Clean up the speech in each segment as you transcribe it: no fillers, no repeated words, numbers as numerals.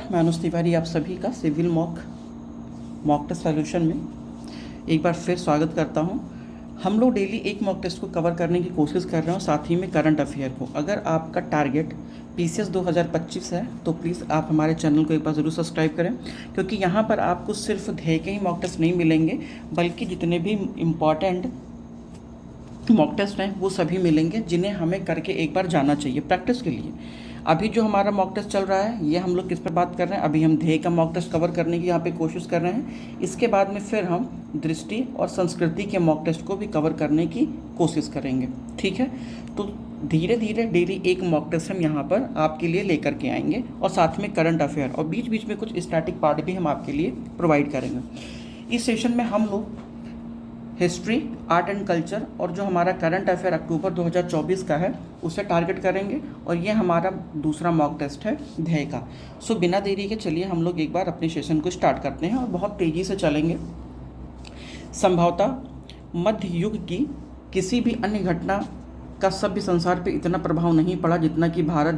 मैं अनुज तिवारी आप सभी का सिविल मॉक टेस्ट सॉल्यूशन में एक बार फिर स्वागत करता हूं। हम लोग डेली एक मॉक टेस्ट को कवर करने की कोशिश कर रहे हैं, साथ ही में करंट अफेयर को। अगर आपका टारगेट पीसीएस 2025 है तो प्लीज़ आप हमारे चैनल को एक बार ज़रूर सब्सक्राइब करें, क्योंकि यहाँ पर आपको सिर्फ ध्येय के ही मॉक टेस्ट नहीं मिलेंगे, बल्कि जितने भी इम्पॉर्टेंट मॉक टेस्ट हैं वो सभी मिलेंगे, जिन्हें हमें करके एक बार जाना चाहिए प्रैक्टिस के लिए। अभी जो हमारा मॉक टेस्ट चल रहा है ये हम लोग किस पर बात कर रहे हैं, अभी हम ध्येय का मॉक टेस्ट कवर करने की यहाँ पे कोशिश कर रहे हैं। इसके बाद में फिर हम दृष्टि और संस्कृति के मॉक टेस्ट को भी कवर करने की कोशिश करेंगे, ठीक है। तो धीरे धीरे डेली एक मॉक टेस्ट हम यहाँ पर आपके लिए लेकर के आएंगे, और साथ में करंट अफेयर और बीच बीच में कुछ स्टैटिक पार्ट भी हम आपके लिए प्रोवाइड करेंगे। इस सेशन में हम लोग हिस्ट्री, आर्ट एंड कल्चर और जो हमारा करंट अफेयर अक्टूबर 2024 का है उसे टारगेट करेंगे, और ये हमारा दूसरा मॉक टेस्ट है ध्येय का। सो बिना देरी के चलिए हम लोग एक बार अपने सेशन को स्टार्ट करते हैं और बहुत तेज़ी से चलेंगे। संभवतः मध्य युग की किसी भी अन्य घटना का सभ्य संसार पे इतना प्रभाव नहीं पड़ा जितना कि भारत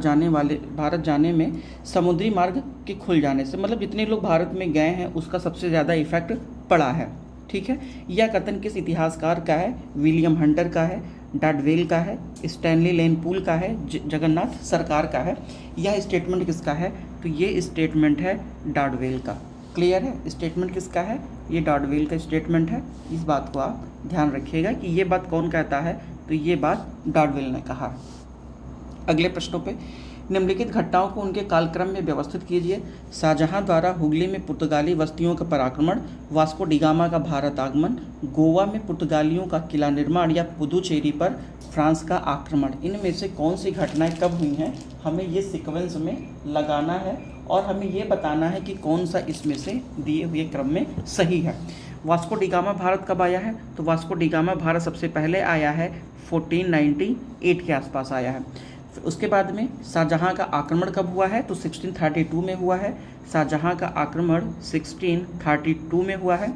जाने में समुद्री मार्ग के खुल जाने से, मतलब जितने लोग भारत में गए हैं उसका सबसे ज़्यादा इफेक्ट पड़ा है, ठीक है। यह कथन किस इतिहासकार का है? विलियम हंटर का है, डाडवेल का है, स्टैनली लेन पूल का है, जगन्नाथ सरकार का है। यह स्टेटमेंट किसका है? तो ये स्टेटमेंट है डाडवेल का। क्लियर है? स्टेटमेंट किसका है? ये डाडवेल का स्टेटमेंट है। इस बात को आप ध्यान रखिएगा कि ये बात कौन कहता है, तो ये बात डाडवेल ने कहा। अगले प्रश्नों पे, निम्नलिखित घटनाओं को उनके कालक्रम में व्यवस्थित कीजिए। शाहजहां द्वारा हुगली में पुर्तगाली बस्तियों का पराक्रमण, वास्को डिगामा का भारत आगमन, गोवा में पुर्तगालियों का किला निर्माण या पुदुचेरी पर फ्रांस का आक्रमण। इनमें से कौन सी घटनाएं कब हुई हैं, हमें ये सीक्वेंस में लगाना है और हमें ये बताना है कि कौन सा इसमें से दिए हुए क्रम में सही है। वास्को डिगामा भारत कब आया है? तो वास्को डिगामा भारत सबसे पहले आया है 1498 के आसपास आया है। उसके बाद में शाहजहां का आक्रमण कब हुआ है? तो 1632 में हुआ है। शाहजहां का आक्रमण 1632 में हुआ है।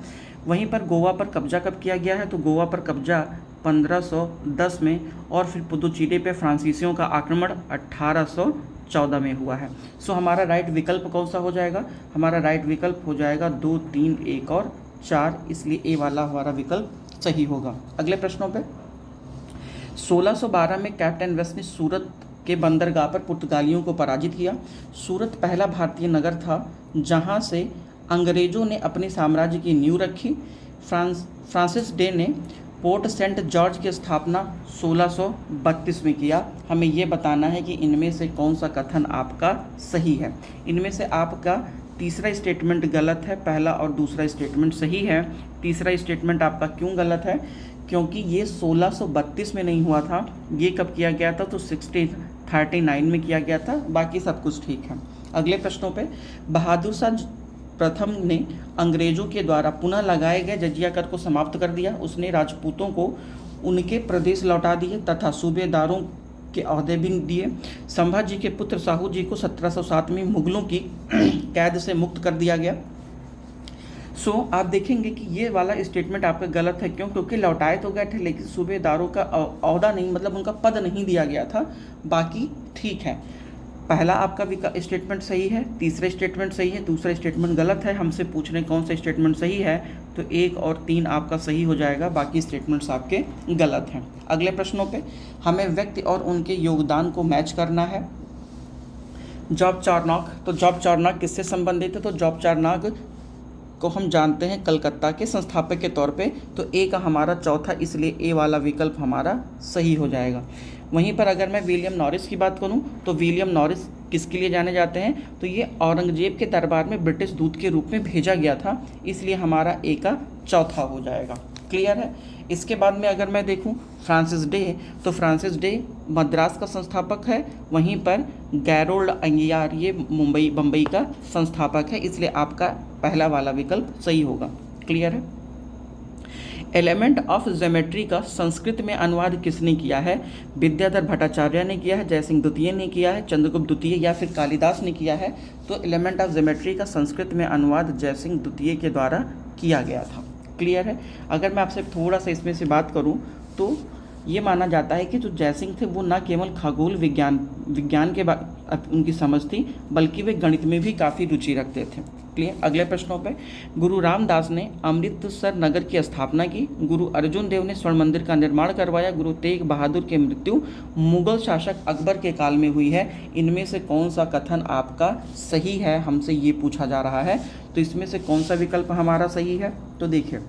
वहीं पर गोवा पर कब्जा कब किया गया है? तो गोवा पर कब्जा 1510 में, और फिर पुदुचेरी पे फ्रांसीसियों का आक्रमण 1814 में हुआ है। सो हमारा राइट विकल्प कौन सा हो जाएगा? हमारा राइट विकल्प हो जाएगा 2, 3, 1 और 4, इसलिए ए वाला हमारा विकल्प सही होगा। अगले प्रश्नों पे, 1612 में कैप्टन वेस्ट ने सूरत के बंदरगाह पर पुर्तगालियों को पराजित किया। सूरत पहला भारतीय नगर था जहां से अंग्रेजों ने अपने साम्राज्य की नींव रखी। फ्रांसिस डे ने पोर्ट सेंट जॉर्ज की स्थापना 1632 में किया। हमें ये बताना है कि इनमें से कौन सा कथन आपका सही है। इनमें से आपका तीसरा स्टेटमेंट गलत है, पहला और दूसरा स्टेटमेंट सही है। तीसरा स्टेटमेंट आपका क्यों गलत है? क्योंकि ये 1632 में नहीं हुआ था, ये कब किया गया था? तो 1639 में किया गया था। बाकी सब कुछ ठीक है। अगले प्रश्नों पे, बहादुर शाह प्रथम ने अंग्रेजों के द्वारा पुनः लगाए गए जजिया कर को समाप्त कर दिया। उसने राजपूतों को उनके प्रदेश लौटा दिए तथा सूबेदारों के अहदे भी दिए। संभाजी के पुत्र साहू जी को 1707 में मुगलों की कैद से मुक्त कर दिया गया। सो आप देखेंगे कि ये वाला स्टेटमेंट आपका गलत है। क्यों? क्योंकि लौटाए तो गए थे लेकिन सूबेदारों का ओहदा नहीं, मतलब उनका पद नहीं दिया गया था। बाकी ठीक है। पहला आपका स्टेटमेंट सही है, तीसरा स्टेटमेंट सही है, दूसरा स्टेटमेंट गलत है। हमसे पूछ रहे कौन सा स्टेटमेंट सही है, तो 1 और 3 आपका सही हो जाएगा, बाकी स्टेटमेंट्स आपके गलत हैं। अगले प्रश्नों पे, हमें व्यक्ति और उनके योगदान को मैच करना है। जॉब चार्नॉक, तो जॉब चार्नॉक किससे संबंधित है? तो जॉब चार्नॉक को हम जानते हैं कलकत्ता के संस्थापक के तौर पे, तो ए का हमारा चौथा, इसलिए ए वाला विकल्प हमारा सही हो जाएगा। वहीं पर अगर मैं विलियम नॉरिस की बात करूं, तो विलियम नॉरिस किसके लिए जाने जाते हैं? तो ये औरंगजेब के दरबार में ब्रिटिश दूत के रूप में भेजा गया था, इसलिए हमारा ए का चौथा हो जाएगा। क्लियर है? इसके बाद में अगर मैं देखूं फ्रांसिस डे, तो फ्रांसिस डे मद्रास का संस्थापक है। वहीं पर गैरोल्ड अय्यार ये बम्बई का संस्थापक है, इसलिए आपका पहला वाला विकल्प सही होगा। क्लियर है? एलिमेंट ऑफ ज्योमेट्री का संस्कृत में अनुवाद किसने किया है? विद्याधर भट्टाचार्य ने किया है, जयसिंह द्वितीय ने किया है, चंद्रगुप्त द्वितीय या फिर कालिदास ने किया है। तो एलिमेंट ऑफ ज्योमेट्री का संस्कृत में अनुवाद जयसिंह द्वितीय के द्वारा किया गया था। क्लियर है? अगर मैं आपसे थोड़ा सा इसमें से बात करूं, तो ये माना जाता है कि जो जयसिंह थे वो न केवल खगोल विज्ञान के उनकी समझ थी, बल्कि वे गणित में भी काफ़ी रुचि रखते थे। क्लियर। अगले प्रश्नों पे, गुरु रामदास ने अमृतसर नगर की स्थापना की। गुरु अर्जुन देव ने स्वर्ण मंदिर का निर्माण करवाया। गुरु तेग बहादुर की मृत्यु मुगल शासक अकबर के काल में हुई है। इनमें से कौन सा कथन आपका सही है, हमसे ये पूछा जा रहा है। तो इसमें से कौन सा विकल्प हमारा सही है? तो देखिए,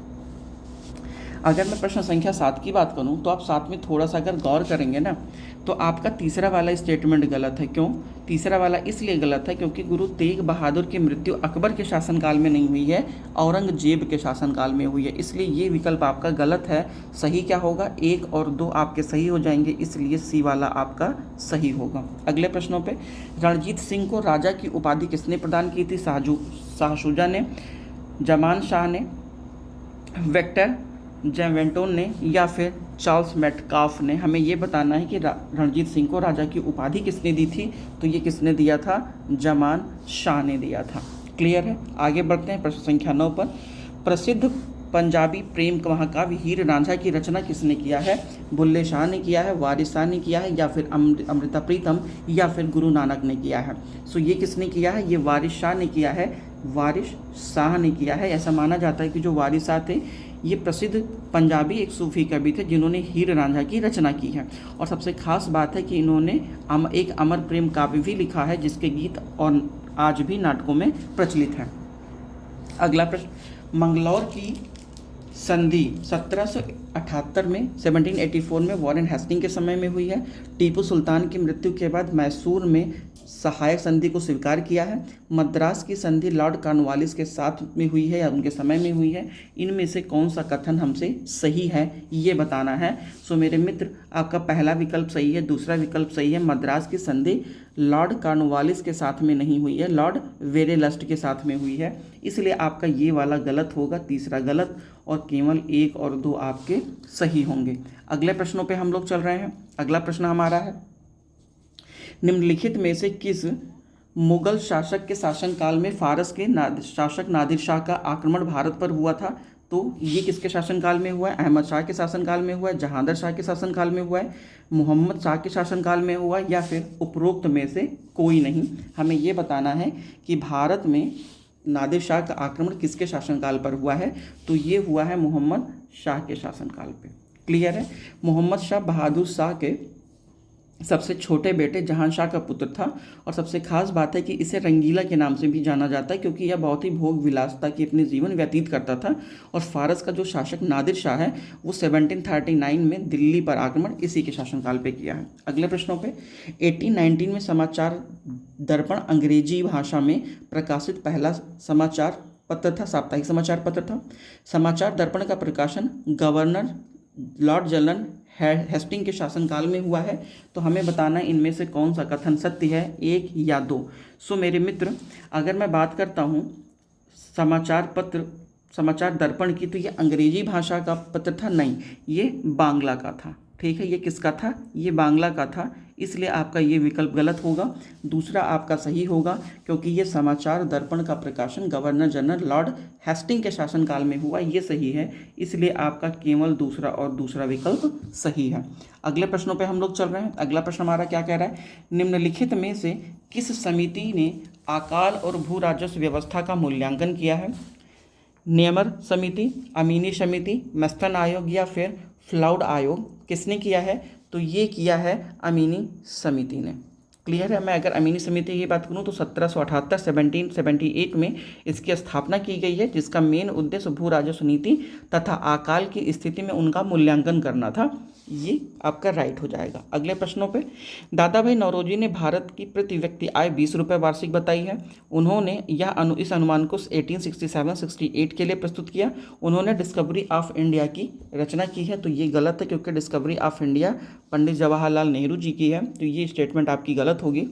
अगर मैं प्रश्न संख्या 7 की बात करूं तो आप 7 में थोड़ा सा अगर गौर करेंगे ना, तो आपका तीसरा वाला स्टेटमेंट गलत है। क्यों? तीसरा वाला इसलिए गलत है क्योंकि गुरु तेग बहादुर की मृत्यु अकबर के शासनकाल में नहीं हुई है, औरंगजेब के शासनकाल में हुई है, इसलिए ये विकल्प आपका गलत है। सही क्या होगा? 1 और 2 आपके सही हो जाएंगे, इसलिए सी वाला आपका सही होगा। अगले प्रश्नों पे, रणजीत सिंह को राजा की उपाधि किसने प्रदान की थी? शाहशुजा ने, जमान शाह ने, वेक्टर जेवेंटोन ने, या फिर चार्ल्स मेटकाफ ने? हमें ये बताना है कि रणजीत सिंह को राजा की उपाधि किसने दी थी। तो ये किसने दिया था? जमान शाह ने दिया था। क्लियर है। आगे बढ़ते हैं प्रश्न संख्या 9 पर। प्रसिद्ध पंजाबी प्रेम महाकाव्य हीर रांझा की रचना किसने किया है? बुल्ले शाह ने किया है, वारिस शाह ने किया है, या फिर अमृता प्रीतम, या फिर गुरु नानक ने किया है? सो ये किसने किया है? ये वारिस शाह ने किया है, वारिस शाह ने किया है। ऐसा माना जाता है कि जो वारिस शाह थे ये प्रसिद्ध पंजाबी एक सूफी कवि थे जिन्होंने हीर रांझा की रचना की है। और सबसे खास बात है कि इन्होंने एक अमर प्रेम काव्य भी लिखा है जिसके गीत और आज भी नाटकों में प्रचलित हैं। अगला प्रश्न, मंगलौर की संधि 1778 में 1784 में वॉरेन हेस्टिंग के समय में हुई है। टीपू सुल्तान की मृत्यु के बाद मैसूर में सहायक संधि को स्वीकार किया है। मद्रास की संधि लॉर्ड कॉर्नवालिस के साथ में हुई है या उनके समय में हुई है? इनमें से कौन सा कथन हमसे सही है ये बताना है। सो मेरे मित्र, आपका पहला विकल्प सही है, दूसरा विकल्प सही है। मद्रास की संधि लॉर्ड कॉर्नवालिस के साथ में नहीं हुई है, लॉर्ड वेरेलस्ट के साथ में हुई है, इसलिए आपका ये वाला गलत होगा, तीसरा गलत, और केवल 1 और 2 आपके सही होंगे। अगले प्रश्नों पे हम लोग चल रहे हैं। अगला प्रश्न हमारा है, निम्नलिखित में से किस मुगल शासक के शासनकाल में फारस के शासक नादिर शाह का आक्रमण भारत पर हुआ था? तो ये किसके शासनकाल में हुआ है? अहमद शाह के शासनकाल में हुआ है, जहांगीर शाह के शासनकाल में हुआ है, मोहम्मद शाह के शासनकाल में हुआ है, या फिर उपरोक्त में से कोई नहीं? हमें ये बताना है कि भारत में नादिर शाह का आक्रमण किसके शासनकाल पर हुआ है। तो ये हुआ है मोहम्मद शाह के शासनकाल पे। क्लियर है। मोहम्मद शाह बहादुर शाह के सबसे छोटे बेटे जहां शाह का पुत्र था, और सबसे खास बात है कि इसे रंगीला के नाम से भी जाना जाता है क्योंकि यह बहुत ही भोग विलासता की अपने जीवन व्यतीत करता था। और फारस का जो शासक नादिर शाह है वो 1739 में दिल्ली पर आक्रमण इसी के शासनकाल पे किया है। अगले प्रश्नों पे, 1819 में समाचार दर्पण अंग्रेजी भाषा में प्रकाशित पहला समाचार पत्र था, साप्ताहिक समाचार पत्र था। समाचार दर्पण का प्रकाशन गवर्नर लॉर्ड जनरल हेस्टिंग के शासनकाल में हुआ है। तो हमें बताना है इनमें से कौन सा कथन सत्य है, 1 या 2। सो मेरे मित्र, अगर मैं बात करता हूँ समाचार दर्पण की, तो ये अंग्रेजी भाषा का पत्र था? नहीं, ये बांग्ला का था। ठीक है, ये किसका था? ये बांग्ला का था, इसलिए आपका ये विकल्प गलत होगा। दूसरा आपका सही होगा क्योंकि ये समाचार दर्पण का प्रकाशन गवर्नर जनरल लॉर्ड हेस्टिंग के शासनकाल में हुआ, ये सही है, इसलिए आपका केवल दूसरा और दूसरा विकल्प सही है। अगले प्रश्नों पे हम लोग चल रहे हैं। अगला प्रश्न हमारा क्या कह रहा है, निम्नलिखित में से किस समिति ने अकाल और भू राजस्व व्यवस्था का मूल्यांकन किया है? नियमर समिति, अमीनी समिति, मस्तन आयोग, या फिर फ्लाउड आयोग? किसने किया है? तो ये किया है अमीनी समिति ने। क्लियर है। मैं अगर अमीनी समिति की बात करूं तो 1778 में इसकी स्थापना की गई है, जिसका मेन उद्देश्य भू राजस्व नीति तथा अकाल की स्थिति में उनका मूल्यांकन करना था। ये आपका राइट हो जाएगा। अगले प्रश्नों पे, दादा भाई नौरोजी ने भारत की प्रति व्यक्ति आय 20 रुपये वार्षिक बताई है। उन्होंने इस अनुमान को 1867-68 के लिए प्रस्तुत किया। उन्होंने डिस्कवरी ऑफ इंडिया की रचना की है। तो ये गलत है क्योंकि discovery of India Pandit Jawaharlal Nehru ji की है, तो ये स्टेटमेंट आपकी गलत होगी।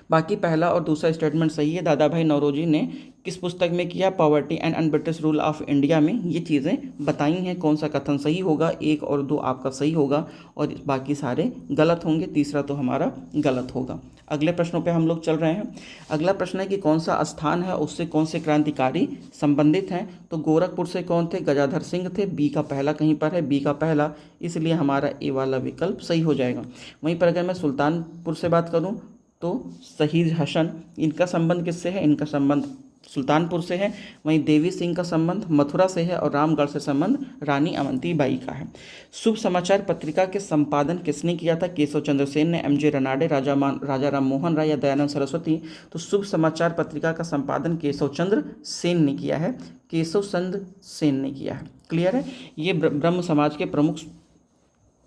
बाकी पहला और दूसरा स्टेटमेंट सही है। दादा भाई नौरोजी ने किस पुस्तक में किया? Poverty and un-British rule of India में ये चीज़ें बताई हैं। कौन सा कथन सही होगा? 1 और 2 आपका सही होगा और बाकी सारे गलत होंगे। तीसरा तो हमारा गलत होगा। अगले प्रश्नों पे हम लोग चल रहे हैं। अगला प्रश्न है कि कौन सा स्थान है, उससे कौन से क्रांतिकारी संबंधित हैं? तो गोरखपुर से कौन थे? गजाधर सिंह थे। बी का पहला कहीं पर है, बी का पहला, इसलिए हमारा ए वाला विकल्प सही हो जाएगा। वहीं पर अगर मैं सुल्तानपुर से बात करूं तो शहीद हसन, इनका संबंध किससे है? इनका संबंध सुल्तानपुर से है। वहीं देवी सिंह का संबंध मथुरा से है और रामगढ़ से संबंध रानी अवंती बाई का है। शुभ समाचार पत्रिका के संपादन किसने किया था? केशव चंद्र सेन ने, एम.जे. रनाडे, राजा राम मोहन राय या दयानंद सरस्वती? तो शुभ समाचार पत्रिका का संपादन केशव चंद्र सेन ने किया है। केशव चंद्र सेन ने किया है। क्लियर है? ये ब्रह्म समाज के प्रमुख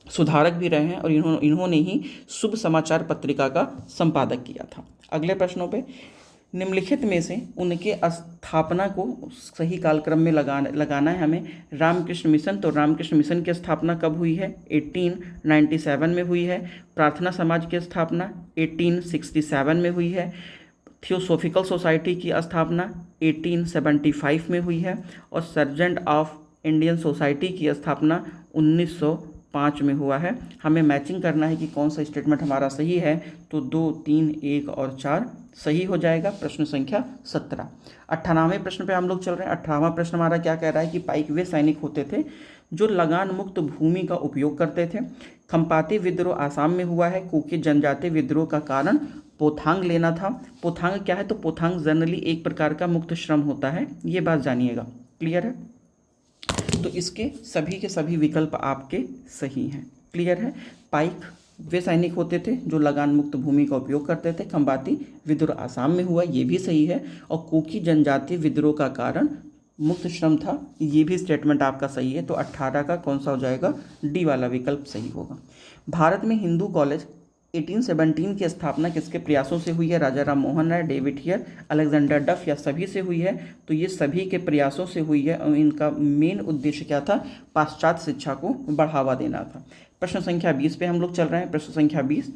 सुधारक भी रहे हैं और इन्होंने ही शुभ समाचार पत्रिका का संपादक किया था। अगले प्रश्नों पे, निम्नलिखित में से उनके स्थापना को सही कालक्रम में लगाना है हमें। रामकृष्ण मिशन, तो रामकृष्ण मिशन की स्थापना कब हुई है? 1897 में हुई है। प्रार्थना समाज की स्थापना 1867 में हुई है। थियोसॉफिकल सोसाइटी की स्थापना 1875 में हुई है और सर्जेंट ऑफ इंडियन सोसाइटी की स्थापना 1905 में हुआ है। हमें मैचिंग करना है कि कौन सा स्टेटमेंट हमारा सही है, तो 2, 3, 1 और 4 सही हो जाएगा। प्रश्न संख्या 17। 98वें प्रश्न पे हम लोग चल रहे हैं। 18वां प्रश्न हमारा क्या कह रहा है कि पाइक वे सैनिक होते थे जो लगान मुक्त भूमि का उपयोग करते थे। खम्पाती विद्रोह आसाम में हुआ है। कुकी जनजातीय विद्रोह का कारण पोथांग लेना था। पोथांग क्या है? तो पोथांग जनरली एक प्रकार का मुक्त श्रम होता है, ये बात जानिएगा। क्लियर है? तो इसके सभी के सभी विकल्प आपके सही हैं। क्लियर है? पाइक वे सैनिक होते थे जो लगान मुक्त भूमि का उपयोग करते थे। खम्बाती विद्रोह आसाम में हुआ, ये भी सही है। और कुकी जनजातीय विद्रोह का कारण मुक्त श्रम था, ये भी स्टेटमेंट आपका सही है। तो 18 का कौन सा हो जाएगा? डी वाला विकल्प सही होगा। भारत में हिंदू कॉलेज 1817 की स्थापना किसके प्रयासों से हुई है? राजा Ram Mohan Roy, David here, Alexander डफ या सभी से हुई है? तो ये सभी के प्रयासों से हुई है और इनका मेन उद्देश्य क्या था? पाश्चात्य शिक्षा को बढ़ावा देना था। प्रश्न संख्या 20 पे हम लोग चल रहे हैं। प्रश्न संख्या 20,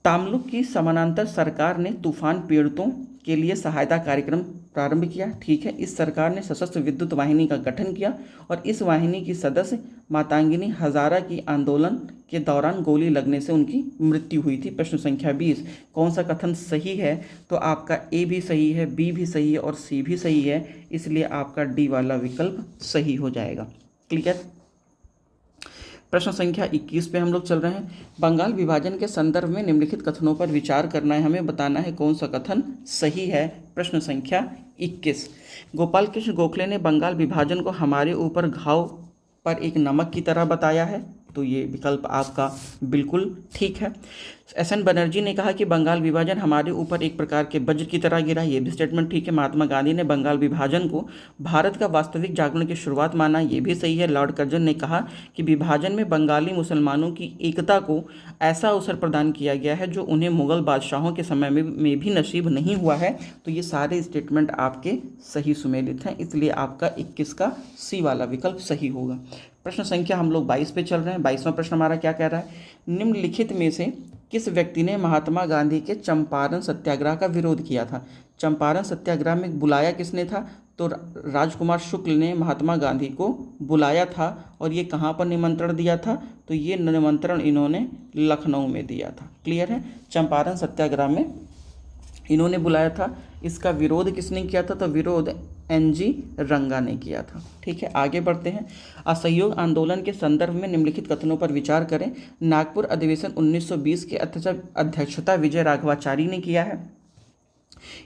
तामलुक की समानांतर सरकार ने तूफान पीड़ितों के लिए सहायता कार्यक्रम प्रारंभ किया। ठीक है, इस सरकार ने सशस्त्र विद्युत वाहिनी का गठन किया और इस वाहिनी की सदस्य मातंगिनी हजारा की आंदोलन के दौरान गोली लगने से उनकी मृत्यु हुई थी। प्रश्न संख्या 20, कौन सा कथन सही है? तो आपका ए भी सही है, बी भी सही है और सी भी सही है, इसलिए आपका डी वाला विकल्प सही हो जाएगा। क्लियर? प्रश्न संख्या 21 पे हम लोग चल रहे हैं। बंगाल विभाजन के संदर्भ में निम्नलिखित कथनों पर विचार करना है, हमें बताना है कौन सा कथन सही है। प्रश्न संख्या 21, गोपाल कृष्ण गोखले ने बंगाल विभाजन को हमारे ऊपर घाव पर एक नमक की तरह बताया है, तो ये विकल्प आपका बिल्कुल ठीक है। एस.एन. बनर्जी ने कहा कि बंगाल विभाजन हमारे ऊपर एक प्रकार के वज्र की तरह गिरा, ये भी स्टेटमेंट ठीक है। महात्मा गांधी ने बंगाल विभाजन को भारत का वास्तविक जागरण की शुरुआत माना, ये भी सही है। लॉर्ड कर्जन ने कहा कि विभाजन में बंगाली मुसलमानों की एकता को ऐसा अवसर प्रदान किया गया है जो उन्हें मुगल बादशाहों के समय में भी नसीब नहीं हुआ है। तो ये सारे स्टेटमेंट आपके सही सुमेलित हैं, इसलिए आपका 21 का सी वाला विकल्प सही होगा। प्रश्न संख्या हम लोग 22 पे चल रहे हैं। 22वां प्रश्न हमारा क्या कह रहा है? निम्नलिखित में से किस व्यक्ति ने महात्मा गांधी के चंपारण सत्याग्रह का विरोध किया था? चंपारण सत्याग्रह में बुलाया किसने था? तो राजकुमार शुक्ल ने महात्मा गांधी को बुलाया था और ये कहाँ पर निमंत्रण दिया था? तो ये निमंत्रण इन्होंने लखनऊ में दिया था। क्लियर है? चंपारण सत्याग्रह में इन्होंने बुलाया था। इसका विरोध किसने किया था? तो विरोध एन.जी. रंगा ने किया था। ठीक है, आगे बढ़ते हैं। असहयोग आंदोलन के संदर्भ में निम्नलिखित कथनों पर विचार करें। नागपुर अधिवेशन 1920 की अध्यक्षता विजय राघवाचारी ने किया है।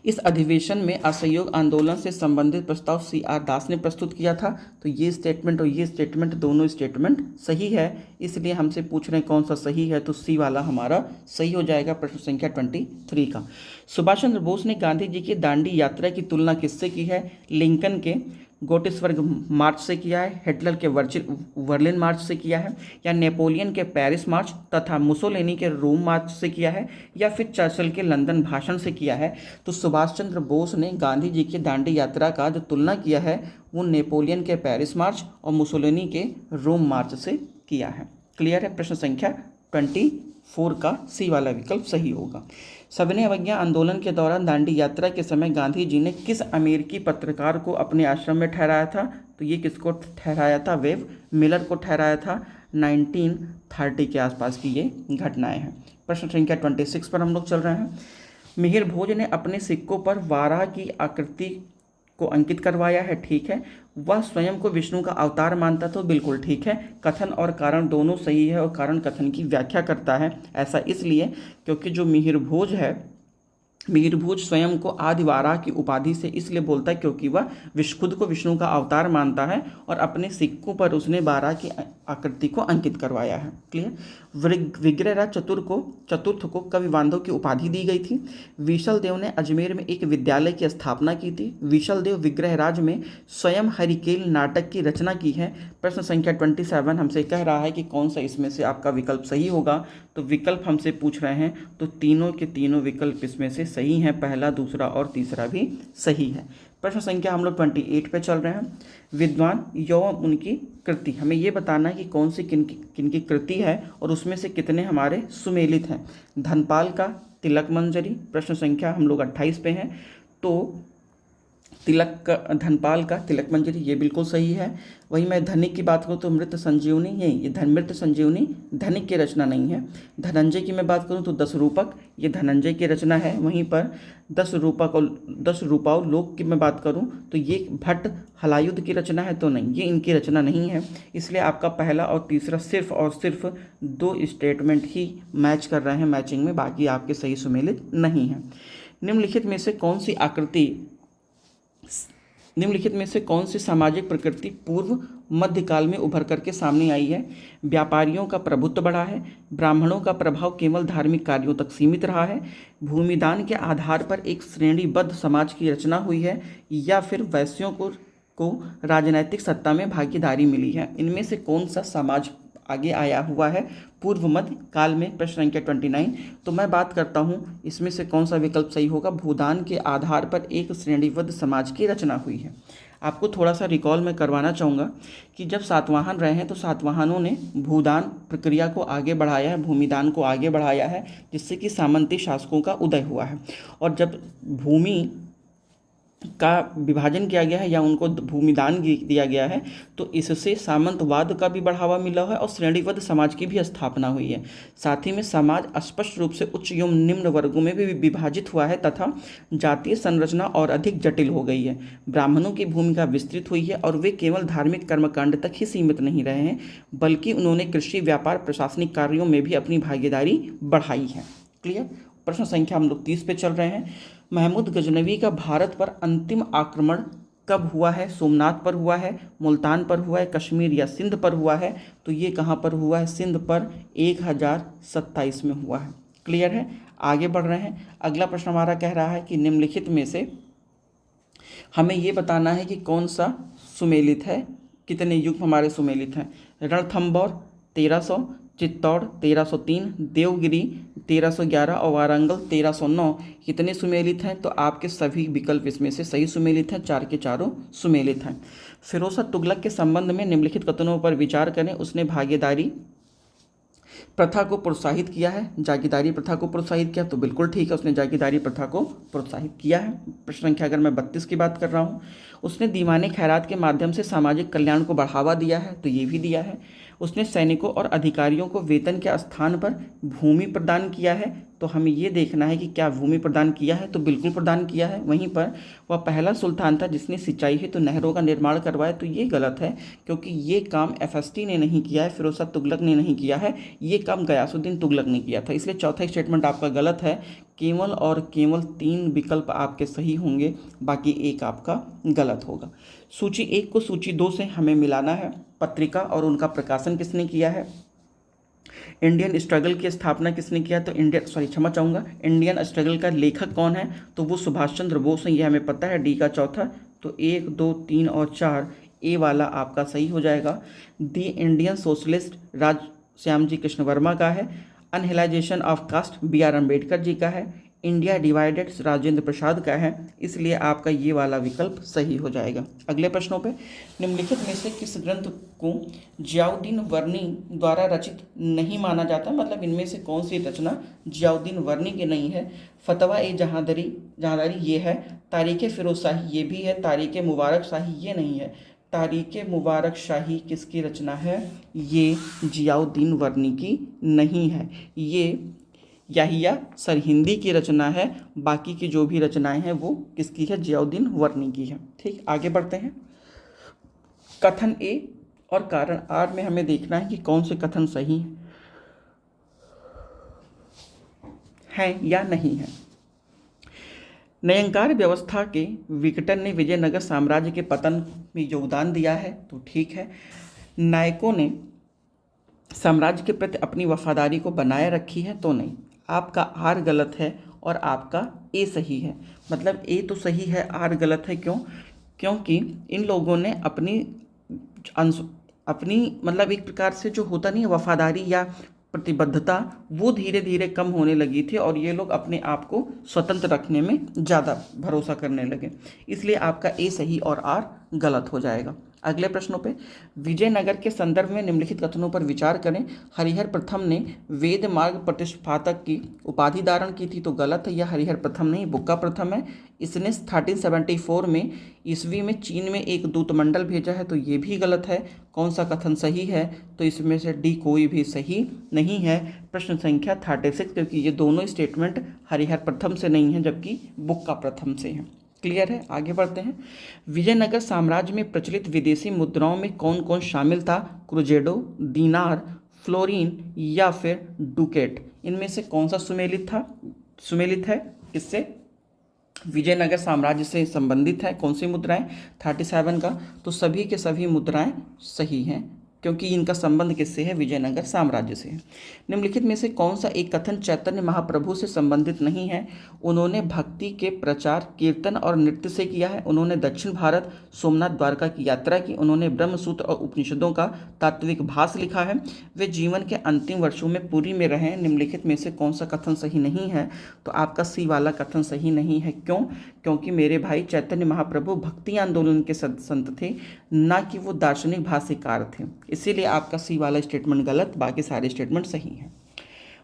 इस अधिवेशन में असहयोग आंदोलन से संबंधित प्रस्ताव C.R. दास ने प्रस्तुत किया था। तो ये स्टेटमेंट और ये स्टेटमेंट दोनों स्टेटमेंट सही है, इसलिए हमसे पूछ रहे हैं कौन सा सही है, तो सी वाला हमारा सही हो जाएगा। प्रश्न संख्या 23 का, सुभाष चंद्र बोस ने गांधी जी की दांडी यात्रा की तुलना किससे की है? लिंकन के गोटिसबर्ग मार्च से किया है, हिटलर के बर्लिन मार्च से किया है, या नेपोलियन के पेरिस मार्च तथा मुसोलिनी के रोम मार्च से किया है, या फिर चर्चिल के लंदन भाषण से किया है? तो सुभाष चंद्र बोस ने गांधी जी की दांडी यात्रा का जो तुलना किया है वो नेपोलियन के पेरिस मार्च और मुसोलिनी के रोम मार्च से किया है। क्लियर है? प्रश्न संख्या 24 का सी वाला विकल्प सही होगा। सविनय अवज्ञा आंदोलन के दौरान दांडी यात्रा के समय गांधी जी ने किस अमेरिकी पत्रकार को अपने आश्रम में ठहराया था? तो ये किसको ठहराया था? वेब मिलर को ठहराया था। 1930 के आसपास की ये घटनाएं हैं। प्रश्न संख्या 26 पर हम लोग चल रहे हैं। मिहिर भोज ने अपने सिक्कों पर वाराह की आकृति को अंकित करवाया है, ठीक है। वह स्वयं को विष्णु का अवतार मानता, तो बिल्कुल ठीक है। कथन और कारण दोनों सही है और कारण कथन की व्याख्या करता है। ऐसा इसलिए क्योंकि जो मिहिर भोज है, मिहिर भोज स्वयं को आदि वाराह की उपाधि से इसलिए बोलता है क्योंकि वह खुद को विष्णु का अवतार मानता है और अपने सिक्कों पर उसने वाराह की आकृति को अंकित करवाया है। क्लियर। विग्रहराज चतुर्थ को कवि बांधव की उपाधि दी गई थी। विशल देव ने अजमेर में एक विद्यालय की स्थापना की थी। विशल देव विग्रहराज में स्वयं हरिकेल नाटक की रचना की है। प्रश्न संख्या 27 हमसे कह रहा है कि कौन सा इसमें से आपका विकल्प सही होगा। तो विकल्प हमसे पूछ रहे हैं, तो तीनों के तीनों विकल्प इसमें से सही हैं। पहला, दूसरा और तीसरा भी सही है। प्रश्न संख्या हम लोग 28 पे चल रहे हैं। विद्वान एवं उनकी कृति, हमें ये बताना है कि कौन सी किनकी कृति है और उसमें से कितने हमारे सुमेलित हैं। धनपाल का तिलक मंजरी, प्रश्न संख्या हम लोग 28 पे हैं। तो धनपाल का तिलक मंजरी ये बिल्कुल सही है। वहीं मैं धनिक की बात करूँ तो मृत संजीवनी, ये मृत संजीवनी धनिक की रचना नहीं है। धनंजय की मैं बात करूँ तो 10 रूपक, ये धनंजय की रचना है। वहीं पर 10 रूपाओं लोक की मैं बात करूँ तो ये भट्ट हलायुध की रचना है, तो नहीं, ये इनकी रचना नहीं है। इसलिए आपका पहला और तीसरा सिर्फ और सिर्फ 2 स्टेटमेंट ही मैच कर रहे हैं मैचिंग में, बाकी आपके सही सुमेलित नहीं है। निम्नलिखित में से कौन सी सामाजिक प्रकृति पूर्व मध्यकाल में उभर करके सामने आई है? व्यापारियों का प्रभुत्व बढ़ा है, ब्राह्मणों का प्रभाव केवल धार्मिक कार्यों तक सीमित रहा है, भूमिदान के आधार पर एक श्रेणीबद्ध समाज की रचना हुई है, या फिर वैश्यों को राजनैतिक सत्ता में भागीदारी मिली है। इनमें से कौन सा समाज आगे आया हुआ है पूर्व मध्य काल में? प्रश्न संख्या 29। तो मैं बात करता हूँ इसमें से कौन सा विकल्प सही होगा। भूदान के आधार पर एक श्रेणीबद्ध समाज की रचना हुई है। आपको थोड़ा सा रिकॉल में करवाना चाहूँगा कि जब सातवाहन रहे हैं तो सातवाहनों ने भूदान प्रक्रिया को आगे बढ़ाया है, भूमिदान को आगे बढ़ाया है, जिससे कि सामंती शासकों का उदय हुआ है। और जब भूमि का विभाजन किया गया है या उनको भूमिदान दिया गया है, तो इससे सामंतवाद का भी बढ़ावा मिला है और श्रेणीबद्ध समाज की भी स्थापना हुई है। साथ ही में समाज स्पष्ट रूप से उच्च एवं निम्न वर्गों में भी विभाजित हुआ है तथा जातीय संरचना और अधिक जटिल हो गई है। ब्राह्मणों की भूमिका विस्तृत हुई है और वे केवल धार्मिक कर्मकांड तक ही सीमित नहीं रहे हैं, बल्कि उन्होंने कृषि, व्यापार, प्रशासनिक कार्यों में भी अपनी भागीदारी बढ़ाई है। क्लियर। प्रश्न संख्या हम लोग 30 पे चल रहे हैं। महमूद गजनवी का भारत पर अंतिम आक्रमण कब हुआ है? सोमनाथ पर हुआ है, मुल्तान पर हुआ है, कश्मीर या सिंध पर हुआ है? तो ये कहाँ पर हुआ है? सिंध पर 1027 में हुआ है। क्लियर है। आगे बढ़ रहे हैं। अगला प्रश्न हमारा कह रहा है कि निम्नलिखित में से हमें ये बताना है कि कौन सा सुमेलित है, कितने युग हमारे सुमेलित हैं। रणथंभौर 1300, चित्तौड़ 1303, देवगिरी 1311 और वारंगल 1309 कितने सुमेलित हैं? तो आपके सभी विकल्प इसमें से सही सुमेलित हैं, 4 के चारों सुमेलित हैं। फिरोज शाह तुगलक के संबंध में निम्नलिखित कथनों पर विचार करें। उसने भागीदारी प्रथा को प्रोत्साहित किया है, जागीरदारी प्रथा को प्रोत्साहित किया, तो बिल्कुल ठीक है, उसने जागीरदारी प्रथा को प्रोत्साहित किया है। प्रश्न संख्या अगर मैं 32 की बात कर रहा हूँ, उसने दीवाने खैरात के माध्यम से सामाजिक कल्याण को बढ़ावा दिया है, तो ये भी दिया है। उसने सैनिकों और अधिकारियों को वेतन के स्थान पर भूमि प्रदान किया है, तो हमें ये देखना है कि क्या भूमि प्रदान किया है, तो बिल्कुल प्रदान किया है। वहीं पर वह पहला सुल्तान था जिसने सिंचाई हेतु नहरों का निर्माण करवाया, तो ये गलत है क्योंकि ये काम FST ने नहीं किया है, फिरोज शाह तुगलक ने नहीं किया है, ये काम गयासुद्दीन तुगलक ने किया था। इसलिए चौथा स्टेटमेंट आपका गलत है। केवल और केवल 3 विकल्प आपके सही होंगे, बाकी एक आपका गलत होगा। सूची 1 को सूची 2 से हमें मिलाना है। पत्रिका और उनका प्रकाशन किसने किया है? इंडियन स्ट्रगल की स्थापना किसने किया? तो इंडियन स्ट्रगल का लेखक कौन है? तो वो सुभाष चंद्र बोस हैं, ये हमें पता है। डी का चौथा, तो 1, 2, 3 और 4 ए वाला आपका सही हो जाएगा। दी इंडियन सोशलिस्ट राज श्याम जी कृष्ण वर्मा का है। अनहिलाइजेशन of cast BR Ambedkar ji का है। इंडिया डिवाइडेड राजेंद्र प्रसाद का है, इसलिए आपका ये वाला विकल्प सही हो जाएगा। अगले प्रश्नों पे, निम्नलिखित में से किस ग्रंथ को जियाउद्दीन वर्नी द्वारा रचित नहीं माना जाता, मतलब इनमें से कौन सी रचना जियाउद्दीन वर्नी की नहीं है। फतवा ए जहांदारी ये है, तारीख़ फिरोज शाही ये भी है, तारीख़ मुबारक शाही ये नहीं है। तारीख़ मुबारक शाही किसकी रचना है, ये जियाउद्दीन वर्नी की नहीं है, ये याहिया सरहिंदी की रचना है। बाकी की जो भी रचनाएं हैं वो किसकी है, जियाउद्दीन वर्नी की है। ठीक, आगे बढ़ते हैं। कथन ए और कारण आर में हमें देखना है कि कौन से कथन सही हैं या नहीं है। न्यायंकार व्यवस्था के विघटन ने विजयनगर साम्राज्य के पतन में योगदान दिया है, तो ठीक है। नायकों ने साम्राज्य के प्रति अपनी वफादारी को बनाए रखी है, तो नहीं। आपका आर गलत है और आपका ए सही है, मतलब ए तो सही है, आर गलत है। क्यों? क्योंकि इन लोगों ने अपनी मतलब एक प्रकार से जो होता नहीं है वफादारी या प्रतिबद्धता, वो धीरे धीरे कम होने लगी थी और ये लोग अपने आप को स्वतंत्र रखने में ज़्यादा भरोसा करने लगे, इसलिए आपका ए सही और आर गलत हो जाएगा। अगले प्रश्नों पे, विजयनगर के संदर्भ में निम्नलिखित कथनों पर विचार करें। हरिहर प्रथम ने वेद मार्ग प्रतिष्ठापक की उपाधि धारण की थी, तो गलत है, यह हरिहर प्रथम नहीं बुक्का प्रथम है। इसने 1374 में ईस्वी में चीन में एक दूतमंडल भेजा है, तो ये भी गलत है। कौन सा कथन सही है, तो इसमें से डी कोई भी सही नहीं है। प्रश्न संख्या 36, क्योंकि ये दोनों स्टेटमेंट हरिहर प्रथम से नहीं है जबकि बुक्का प्रथम से हैं। क्लियर है, आगे बढ़ते हैं। विजयनगर साम्राज्य में प्रचलित विदेशी मुद्राओं में कौन कौन शामिल था, क्रूजेडो, दीनार, फ्लोरीन या फिर डुकेट। इनमें से कौन सा सुमेलित है किससे, विजयनगर साम्राज्य से संबंधित है। कौन सी मुद्राएं, 37 का, तो सभी के सभी मुद्राएं सही हैं क्योंकि इनका संबंध किससे है, विजयनगर साम्राज्य से है। निम्नलिखित में से कौन सा एक कथन चैतन्य महाप्रभु से संबंधित नहीं है। उन्होंने भक्ति के प्रचार कीर्तन और नृत्य से किया है। उन्होंने दक्षिण भारत सोमनाथ द्वारका की यात्रा की। उन्होंने ब्रह्मसूत्र और उपनिषदों का तात्विक भाष्य लिखा है। वे जीवन के अंतिम वर्षों में पुरी में रहे। निम्नलिखित में से कौन सा कथन सही नहीं है, तो आपका सी वाला कथन सही नहीं है। क्यों? क्योंकि मेरे भाई चैतन्य महाप्रभु भक्ति आंदोलन के संत थे, ना कि वो दार्शनिक भाष्यकार थे, इसीलिए आपका सी वाला स्टेटमेंट गलत, बाकी सारे स्टेटमेंट सही हैं।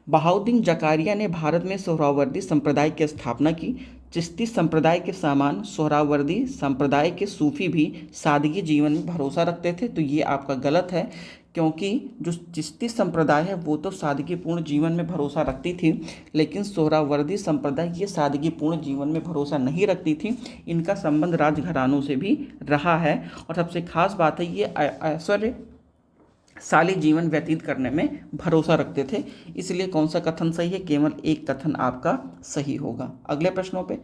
बहाउद्दीन जकारिया ने भारत में सोहरावर्दी संप्रदाय की स्थापना की। चिश्ती संप्रदाय के समान सोहरावर्दी संप्रदाय के सूफी भी सादगी जीवन में भरोसा रखते थे, तो ये आपका गलत है क्योंकि जो चिश्ती संप्रदाय है वो तो सादगीपूर्ण जीवन में भरोसा रखती थी, लेकिन सोहरावर्दी संप्रदाय ये सादगीपूर्ण जीवन में भरोसा नहीं रखती थी। इनका संबंध राजघरानों से भी रहा है और सबसे खास बात है ये ऐश्वर्यशाली जीवन व्यतीत करने में भरोसा रखते थे, इसलिए कौन सा कथन सही है, केवल एक कथन आपका सही होगा। अगले प्रश्नों पे,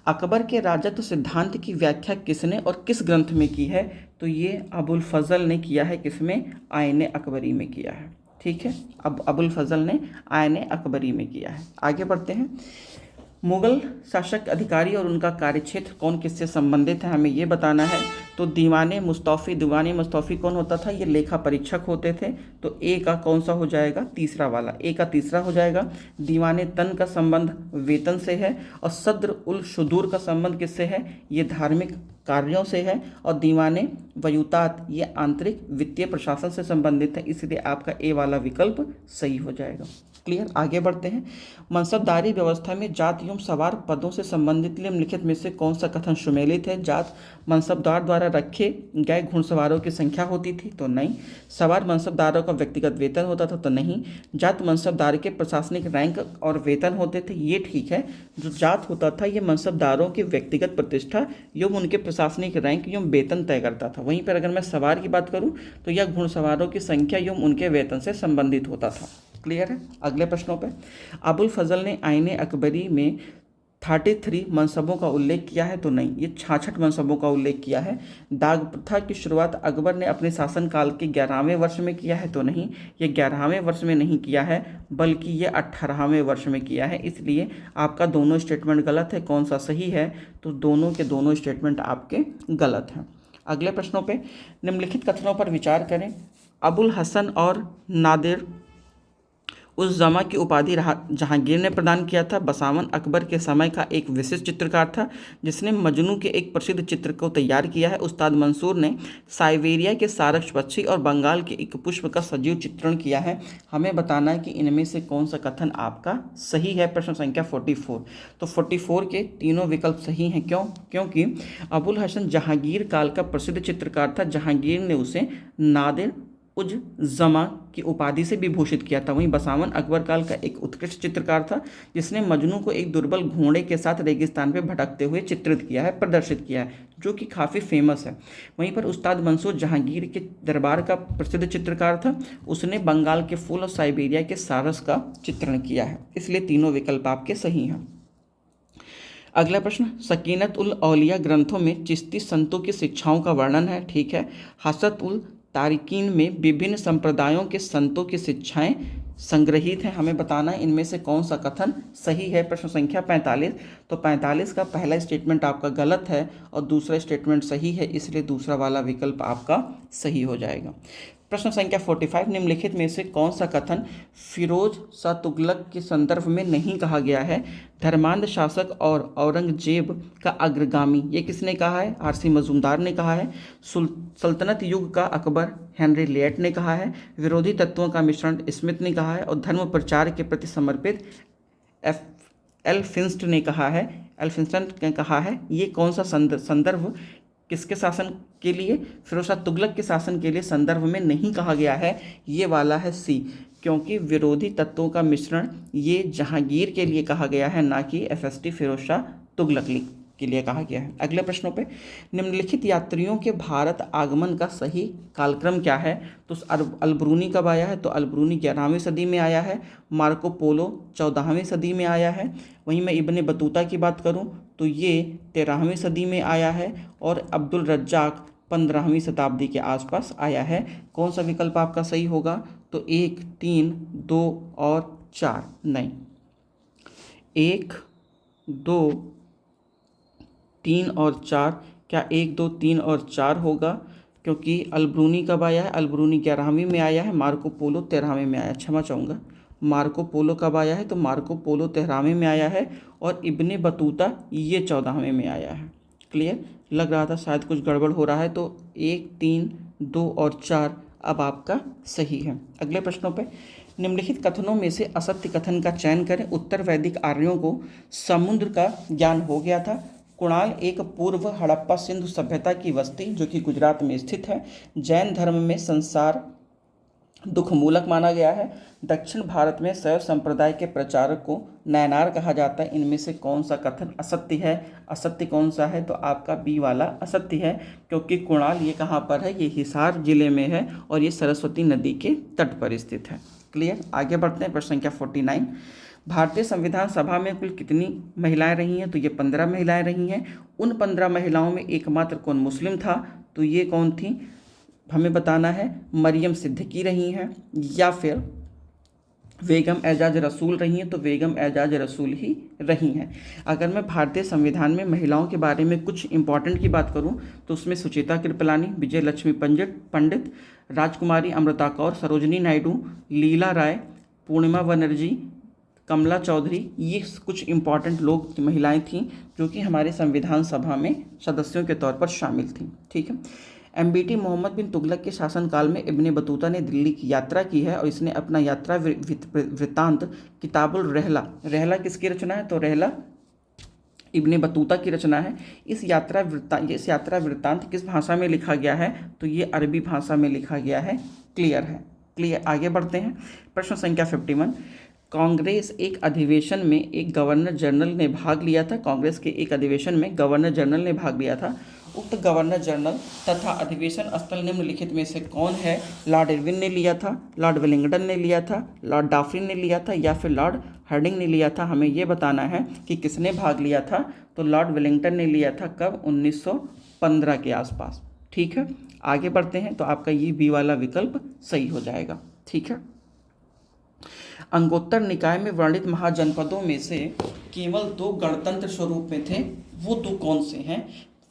अकबर के राजत्व सिद्धांत की व्याख्या किसने और किस ग्रंथ में की है, तो ये अबुल फजल ने किया है। किसमें, आयने अकबरी में किया है। ठीक है, अब अबुल फजल ने आयने अकबरी में किया है। आगे बढ़ते हैं। मुगल शासक अधिकारी और उनका कार्यक्षेत्र कौन किससे संबंधित है, हमें ये बताना है। तो दीवाने मुस्तौफ़ी कौन होता था, ये लेखा परीक्षक होते थे, तो ए का कौन सा हो जाएगा, तीसरा वाला, ए का तीसरा हो जाएगा। दीवाने तन का संबंध वेतन से है और सद्र उल शुदूर का संबंध किससे है, ये धार्मिक कार्यों से है। और दीवाने वयूतात ये आंतरिक वित्तीय प्रशासन से संबंधित है, इसलिए आपका ए वाला विकल्प सही हो जाएगा। क्लियर, आगे बढ़ते हैं। मनसबदारी व्यवस्था में जात एवं सवार पदों से संबंधित निम्नलिखित में से कौन सा कथन सुमेलित है। जात मनसबदार द्वारा रखे गए घुड़सवारों की संख्या होती थी, तो नहीं। सवार मनसबदारों का व्यक्तिगत वेतन होता था, तो नहीं। जात मनसबदार के प्रशासनिक रैंक और वेतन होते थे, ये ठीक है। जो जात होता था ये मनसबदारों की व्यक्तिगत प्रतिष्ठा एवं उनके प्रशासनिक रैंक एवं वेतन तय करता था। वहीं पर अगर मैं सवार की बात करूँ तो यह घुड़सवारों की संख्या एवं उनके वेतन से संबंधित होता था। क्लियर है, अगले प्रश्नों पे। अबुल फजल ने आईने अकबरी में 33 मनसबों का उल्लेख किया है, तो नहीं, ये 66 मनसबों का उल्लेख किया है। दाग प्रथा की शुरुआत अकबर ने अपने शासनकाल के 11वें वर्ष में किया है, तो नहीं, ये 11वें वर्ष में नहीं किया है बल्कि ये 18वें वर्ष में किया है, इसलिए आपका दोनों स्टेटमेंट गलत है। कौन सा सही है, तो दोनों के दोनों स्टेटमेंट आपके गलत हैं। अगले प्रश्नों पर, निम्नलिखित कथनों पर विचार करें। अबुल हसन और नादिर उस जमा की उपाधि जहांगीर ने प्रदान किया था। बसावन अकबर के समय का एक विशिष्ट चित्रकार था जिसने मजनू के एक प्रसिद्ध चित्र को तैयार किया है। उस्ताद मंसूर ने साइबेरिया के सारस पक्षी और बंगाल के एक पुष्प का सजीव चित्रण किया है। हमें बताना है कि इनमें से कौन सा कथन आपका सही है। प्रश्न संख्या 44। तो 44 के तीनों विकल्प सही हैं। क्यों? क्योंकि अबुल हसन जहांगीर काल का प्रसिद्ध चित्रकार था। जहांगीर ने उसे नादिर उज जमा की उपाधि से भी भूषित किया था। वहीं बसावन अकबर काल का एक उत्कृष्ट चित्रकार था जिसने मजनू को एक दुर्बल घोड़े के साथ रेगिस्तान में भटकते हुए चित्रित किया है, प्रदर्शित किया है, जो कि काफ़ी फेमस है। वहीं पर उस्ताद मंसूर जहांगीर के दरबार का प्रसिद्ध चित्रकार था। उसने बंगाल के फूल और साइबेरिया के सारस का चित्रण किया है। इसलिए तीनों विकल्प आपके सही हैं। अगला प्रश्न, सकीनत उल औलिया ग्रंथों में चिश्ती संतों की शिक्षाओं का वर्णन है। ठीक है। हसत उल तारिकीन में विभिन्न संप्रदायों के संतों की शिक्षाएं संग्रहित हैं। हमें बताना है इनमें से कौन सा कथन सही है। प्रश्न संख्या 45। तो 45 का पहला स्टेटमेंट आपका गलत है और दूसरा स्टेटमेंट सही है, इसलिए दूसरा वाला विकल्प आपका सही हो जाएगा। प्रश्न संख्या 45, निम्नलिखित में से कौन सा कथन फिरोज शाह तुगलक के संदर्भ में नहीं कहा गया है। धर्मांध शासक और औरंगजेब का अग्रगामी, ये किसने कहा है? आरसी मजूमदार ने कहा है। सल्तनत युग का अकबर, हेनरी लेट ने कहा है। विरोधी तत्वों का मिश्रण, स्मिथ ने कहा है। और धर्म प्रचार के प्रति समर्पित, एल्फिंस्टन ने कहा है। एल्फिंस्टन ने कहा है। ये कौन सा संदर्भ किसके शासन के लिए? फिरोज शाह तुगलक के शासन के लिए संदर्भ में नहीं कहा गया है। ये वाला है सी, क्योंकि विरोधी तत्वों का मिश्रण ये जहांगीर के लिए कहा गया है, ना कि एफएसटी फिरोज शाह तुगलक के लिए कहा गया है। अगले प्रश्नों पे, निम्नलिखित यात्रियों के भारत आगमन का सही कालक्रम क्या है? तो अलब्रूनी कब आया है? तो अलब्रूनी 11वीं सदी में आया है। मार्को पोलो 14वीं सदी में आया है। वहीं मैं इब्ने बतूता की बात करूं तो ये 13वीं सदी में आया है। और अब्दुल रज्जाक 15वीं शताब्दी के आसपास आया है। कौन सा विकल्प आपका सही होगा? तो 1, 3, 2 और 4 नहीं, 1, 2, 3 और 4। क्या 1, 2, 3 और 4 होगा? क्योंकि अलब्रूनी कब आया है? अलब्रूनी 11वीं में आया है। मार्को पोलो 13वीं में आया, क्षमा चाहूँगा। मार्को पोलो कब आया है? तो मार्को पोलो 13वीं में आया है। और इब्ने बतूता ये 14वीं में आया है। क्लियर? लग रहा था शायद कुछ गड़बड़ हो रहा है। तो 1, 3, 2 और 4 अब आपका सही है। अगले प्रश्नों पे, निम्नलिखित कथनों में से असत्य कथन का चयन करें। उत्तर वैदिक आर्यों को समुद्र का ज्ञान हो गया था। कुणाल एक पूर्व हड़प्पा सिंधु सभ्यता की बस्ती जो कि गुजरात में स्थित है। जैन धर्म में संसार दुख मूलक माना गया है। दक्षिण भारत में शैव संप्रदाय के प्रचारक को नयनार कहा जाता है। इनमें से कौन सा कथन असत्य है? असत्य कौन सा है? तो आपका बी वाला असत्य है, क्योंकि कुणाल ये कहाँ पर है? ये हिसार जिले में है और ये सरस्वती नदी के तट पर स्थित है। क्लियर? आगे बढ़ते हैं। प्रश्न संख्या 49, भारतीय संविधान सभा में कुल कितनी महिलाएं रही हैं? तो ये 15 महिलाएं रही हैं। उन 15 महिलाओं में एकमात्र कौन मुस्लिम था? तो ये कौन थी? हमें बताना है। मरियम सिद्दीकी रही हैं या फिर बेगम एजाज रसूल रही हैं? तो बेगम एजाज रसूल ही रही हैं। अगर मैं भारतीय संविधान में महिलाओं के बारे में कुछ इंपॉर्टेंट की बात करूं तो उसमें सुचिता कृपलानी, विजय लक्ष्मी पंडित, राजकुमारी अमृता कौर, सरोजिनी नायडू, लीला राय, पूर्णिमा बनर्जी, कमला चौधरी, ये कुछ इंपॉर्टेंट लोग महिलाएं थीं जो कि हमारे संविधान सभा में सदस्यों के तौर पर शामिल थीं। ठीक है। एमबीटी मोहम्मद बिन तुगलक के शासनकाल में इब्ने बतूता ने दिल्ली की यात्रा की है और इसने अपना यात्रा वृत्तांत किताबुल रहला किसकी रचना है? तो रहला इब्ने बतूता की रचना है। इस यात्रा वृत्तांत किस भाषा में लिखा गया है? तो ये अरबी भाषा में लिखा गया है। क्लियर है? क्लियर। आगे बढ़ते हैं। प्रश्न संख्या 51, कांग्रेस एक अधिवेशन में एक गवर्नर जनरल ने भाग लिया था। कांग्रेस के एक अधिवेशन में गवर्नर जनरल ने भाग लिया था। उक्त गवर्नर जनरल तथा अधिवेशन स्थल निम्नलिखित में से कौन है? लॉर्ड इरविन ने लिया था, लॉर्ड वेलिंगटन ने लिया था, लॉर्ड डाफरिन ने लिया था या फिर लॉर्ड हार्डिंग ने लिया था? हमें यह बताना है कि किसने भाग लिया था। तो लॉर्ड वेलिंगटन ने लिया था। कब? 1915 के आसपास। ठीक है। आगे बढ़ते हैं। तो आपका ये बी वाला विकल्प सही हो जाएगा। ठीक है। अंगोत्तर निकाय में वर्णित महाजनपदों में से केवल 2 गणतंत्र स्वरूप में थे। वो 2 कौन से हैं?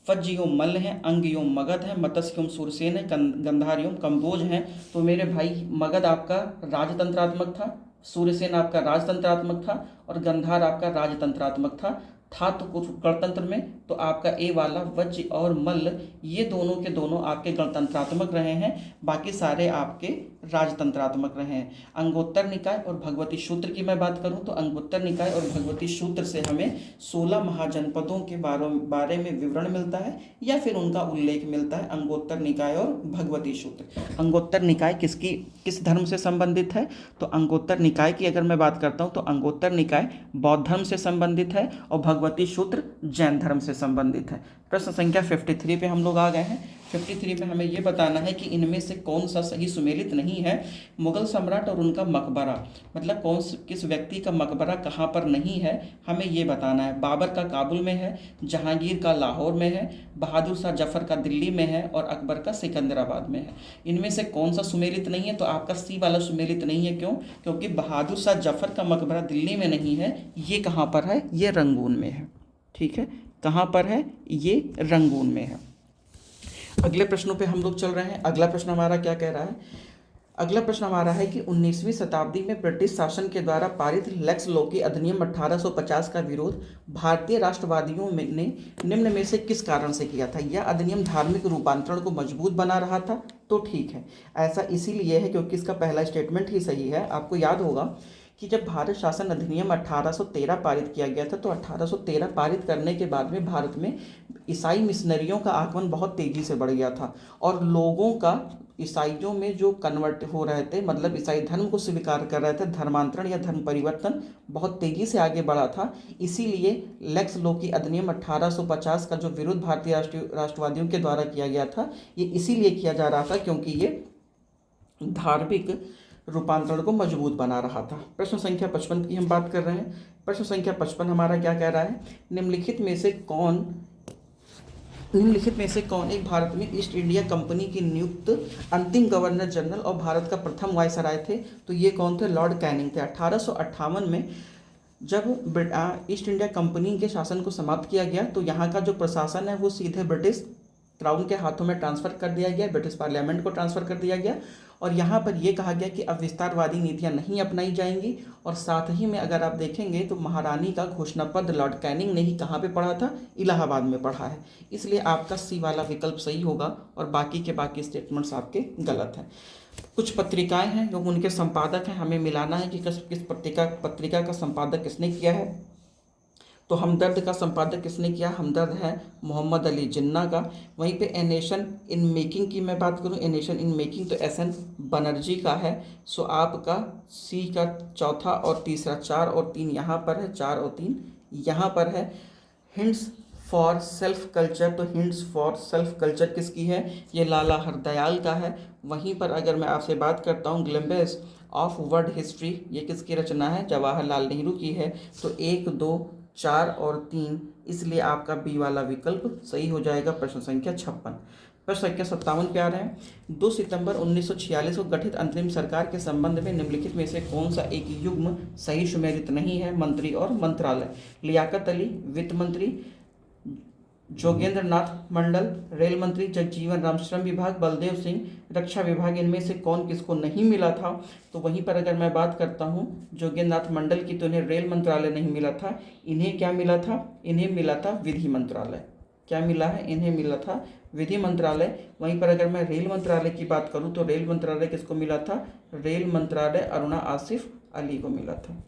फज्ज एवं मल्ल हैं, अंग एवं मगध है, मत्स्य एवं सुरसेन है, गंधार एवं कम्बोज हैं। तो मेरे भाई मगध आपका राजतंत्रात्मक था, सूर्यसेन आपका राजतंत्रात्मक था और गंधार आपका राजतंत्रात्मक था तो कुछ गणतंत्र में तो आपका ए वाला वज्र और मल्ल ये दोनों के दोनों आपके गणतंत्रात्मक रहे हैं, बाकी सारे आपके राजतंत्रात्मक रहे हैं। अंगोत्तर निकाय और भगवती सूत्र की मैं बात करूं तो अंगोत्तर निकाय और भगवती सूत्र से हमें 16 महाजनपदों के बारे में विवरण मिलता है या फिर उनका उल्लेख मिलता है। अंगोत्तर निकाय और भगवती सूत्र। अंगोत्तर निकाय किस धर्म से संबंधित है? तो अंगोत्तर निकाय की अगर मैं बात करता हूँ तो अंगोत्तर निकाय बौद्ध धर्म से संबंधित है और भगवती सूत्र जैन धर्म से संबंधित है। प्रश्न संख्या 53 पे हम लोग आ गए हैं। 53 में हमें ये बताना है कि इनमें से कौन सा सही सुमेलित नहीं है। मुगल सम्राट और उनका मकबरा, मतलब किस व्यक्ति का मकबरा कहाँ पर नहीं है, हमें ये बताना है। बाबर का काबुल में है, जहांगीर का लाहौर में है, बहादुर शाह जफर का दिल्ली में है और अकबर का सिकंदराबाद में है। इनमें से कौन सा सुमेलित नहीं है? तो आपका सी वाला सुमेलित नहीं है। क्यों? क्योंकि बहादुर शाह जफर का मकबरा दिल्ली में नहीं है। ये कहाँ पर है? ये रंगून में है। ठीक है, कहाँ पर है? ये रंगून में है। अगले प्रश्नों पे हम लोग चल रहे हैं। अगला प्रश्न हमारा क्या कह रहा है? अगला प्रश्न हमारा है कि 19वीं शताब्दी में ब्रिटिश शासन के द्वारा पारित लेक्स लॉकी अधिनियम 1850 का विरोध भारतीय राष्ट्रवादियों ने निम्न में से किस कारण से किया था? यह अधिनियम धार्मिक रूपांतरण को मजबूत बना रहा था? तो ठीक है, ऐसा इसीलिए है क्योंकि इसका पहला स्टेटमेंट ही सही है। आपको याद होगा कि जब भारत शासन अधिनियम 1813 पारित किया गया था तो 1813 पारित करने के बाद में भारत में ईसाई मिशनरियों का आगमन बहुत तेज़ी से बढ़ गया था और लोगों का ईसाइयों में जो कन्वर्ट हो रहे थे, मतलब ईसाई धर्म को स्वीकार कर रहे थे, धर्मांतरण या धर्म परिवर्तन बहुत तेज़ी से आगे बढ़ा था। इसीलिए लेक्स लॉकी अधिनियम 1850 का जो विरोध भारतीय राष्ट्रवादियों के द्वारा किया गया था, ये इसीलिए किया जा रहा था क्योंकि ये धार्मिक रूपांतरण को मजबूत बना रहा था। प्रश्न संख्या 55 की हम बात कर रहे हैं। प्रश्न संख्या 55 हमारा क्या कह रहा है? निम्नलिखित में से कौन एक भारत में ईस्ट इंडिया कंपनी की नियुक्त अंतिम गवर्नर जनरल और भारत का प्रथम वायसराय थे? तो ये कौन थे? लॉर्ड कैनिंग थे। 1858 में जब ईस्ट इंडिया कंपनी के शासन को समाप्त किया गया तो यहाँ का जो प्रशासन है वो सीधे ब्रिटिश क्राउन के हाथों में ट्रांसफ़र कर दिया गया, ब्रिटिश पार्लियामेंट को ट्रांसफ़र कर दिया गया और यहाँ पर यह कहा गया कि अब विस्तारवादी नीतियाँ नहीं अपनाई जाएंगी। और साथ ही में अगर आप देखेंगे तो महारानी का घोषणा पत्र लॉर्ड कैनिंग ने ही कहाँ पे पढ़ा था? इलाहाबाद में पढ़ा है। इसलिए आपका सी वाला विकल्प सही होगा और बाकी के बाकी स्टेटमेंट्स आपके गलत हैं। कुछ पत्रिकाएं हैं जो उनके संपादक हैं, हमें मिलाना है कि किस पत्रिका का संपादक किसने किया है। तो हमदर्द का संपादक किसने किया? हमदर्द है मोहम्मद अली जिन्ना का। वहीं पे ए नेशन इन मेकिंग की मैं बात करूं, ए नेशन इन मेकिंग तो एस एन बनर्जी का है। सो आपका सी का चौथा और तीसरा, 4 और 3 यहाँ पर है, 4 और 3 यहाँ पर है। हिंट्स फॉर सेल्फ कल्चर, तो हिंट्स फॉर सेल्फ कल्चर किसकी है? ये लाला हरदयाल का है। वहीं पर अगर मैं आपसे बात करता हूँ ग्लिम्पस ऑफ वर्ल्ड हिस्ट्री, ये किसकी रचना है? जवाहरलाल नेहरू की है। तो 1, 2, 4 और 3, इसलिए आपका बी वाला विकल्प सही हो जाएगा। प्रश्न संख्या 56। प्रश्न संख्या 57 पे आ रहे हैं। 2 सितंबर 1946 को गठित अंतरिम सरकार के संबंध में निम्नलिखित में से कौन सा एक युग्म सही सुमेलित नहीं है? मंत्री और मंत्रालय। लियाकत अली वित्त मंत्री, जोगेंद्र नाथ मंडल रेल मंत्री, जगजीवन राम श्रम विभाग, बलदेव सिंह रक्षा विभाग, इनमें से कौन किसको नहीं मिला था? तो वहीं पर अगर मैं बात करता हूं जोगेंद्र नाथ मंडल की, तो इन्हें रेल मंत्रालय नहीं मिला था। इन्हें क्या मिला था? इन्हें मिला था विधि मंत्रालय। क्या मिला है? इन्हें मिला था विधि मंत्रालय। वहीं पर अगर मैं रेल मंत्रालय की बात करूं तो रेल मंत्रालय किसको मिला था? रेल मंत्रालय अरुणा आसिफ अली को मिला था।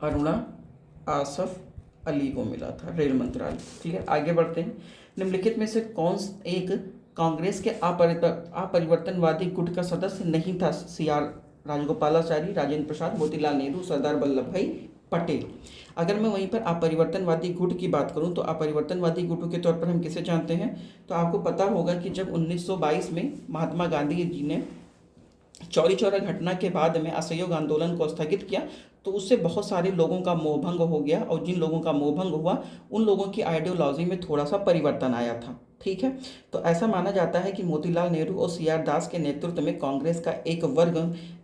अरुणा आसिफ अली को मिला था रेल मंत्रालय। ठीक है, आगे बढ़ते हैं। निम्नलिखित में से कौन एक कांग्रेस के अपरिवर्तनवादी गुट का सदस्य नहीं था? CR राजगोपालाचारी, राजेंद्र प्रसाद, मोतीलाल नेहरू, सरदार वल्लभ भाई पटेल। अगर मैं वहीं पर अपरिवर्तनवादी गुट की बात करूं तो अपरिवर्तनवादी गुटों के तौर पर हम किसे जानते हैं? तो आपको पता होगा कि जब 1922 में महात्मा गांधी जी ने चौरी चौरा घटना के बाद में असहयोग आंदोलन को स्थगित किया तो उससे बहुत सारे लोगों का मोहभंग हो गया और जिन लोगों का मोहभंग हुआ उन लोगों की आइडियोलॉजी में थोड़ा सा परिवर्तन आया था। ठीक है, तो ऐसा माना जाता है कि मोतीलाल नेहरू और CR दास के नेतृत्व में कांग्रेस का एक वर्ग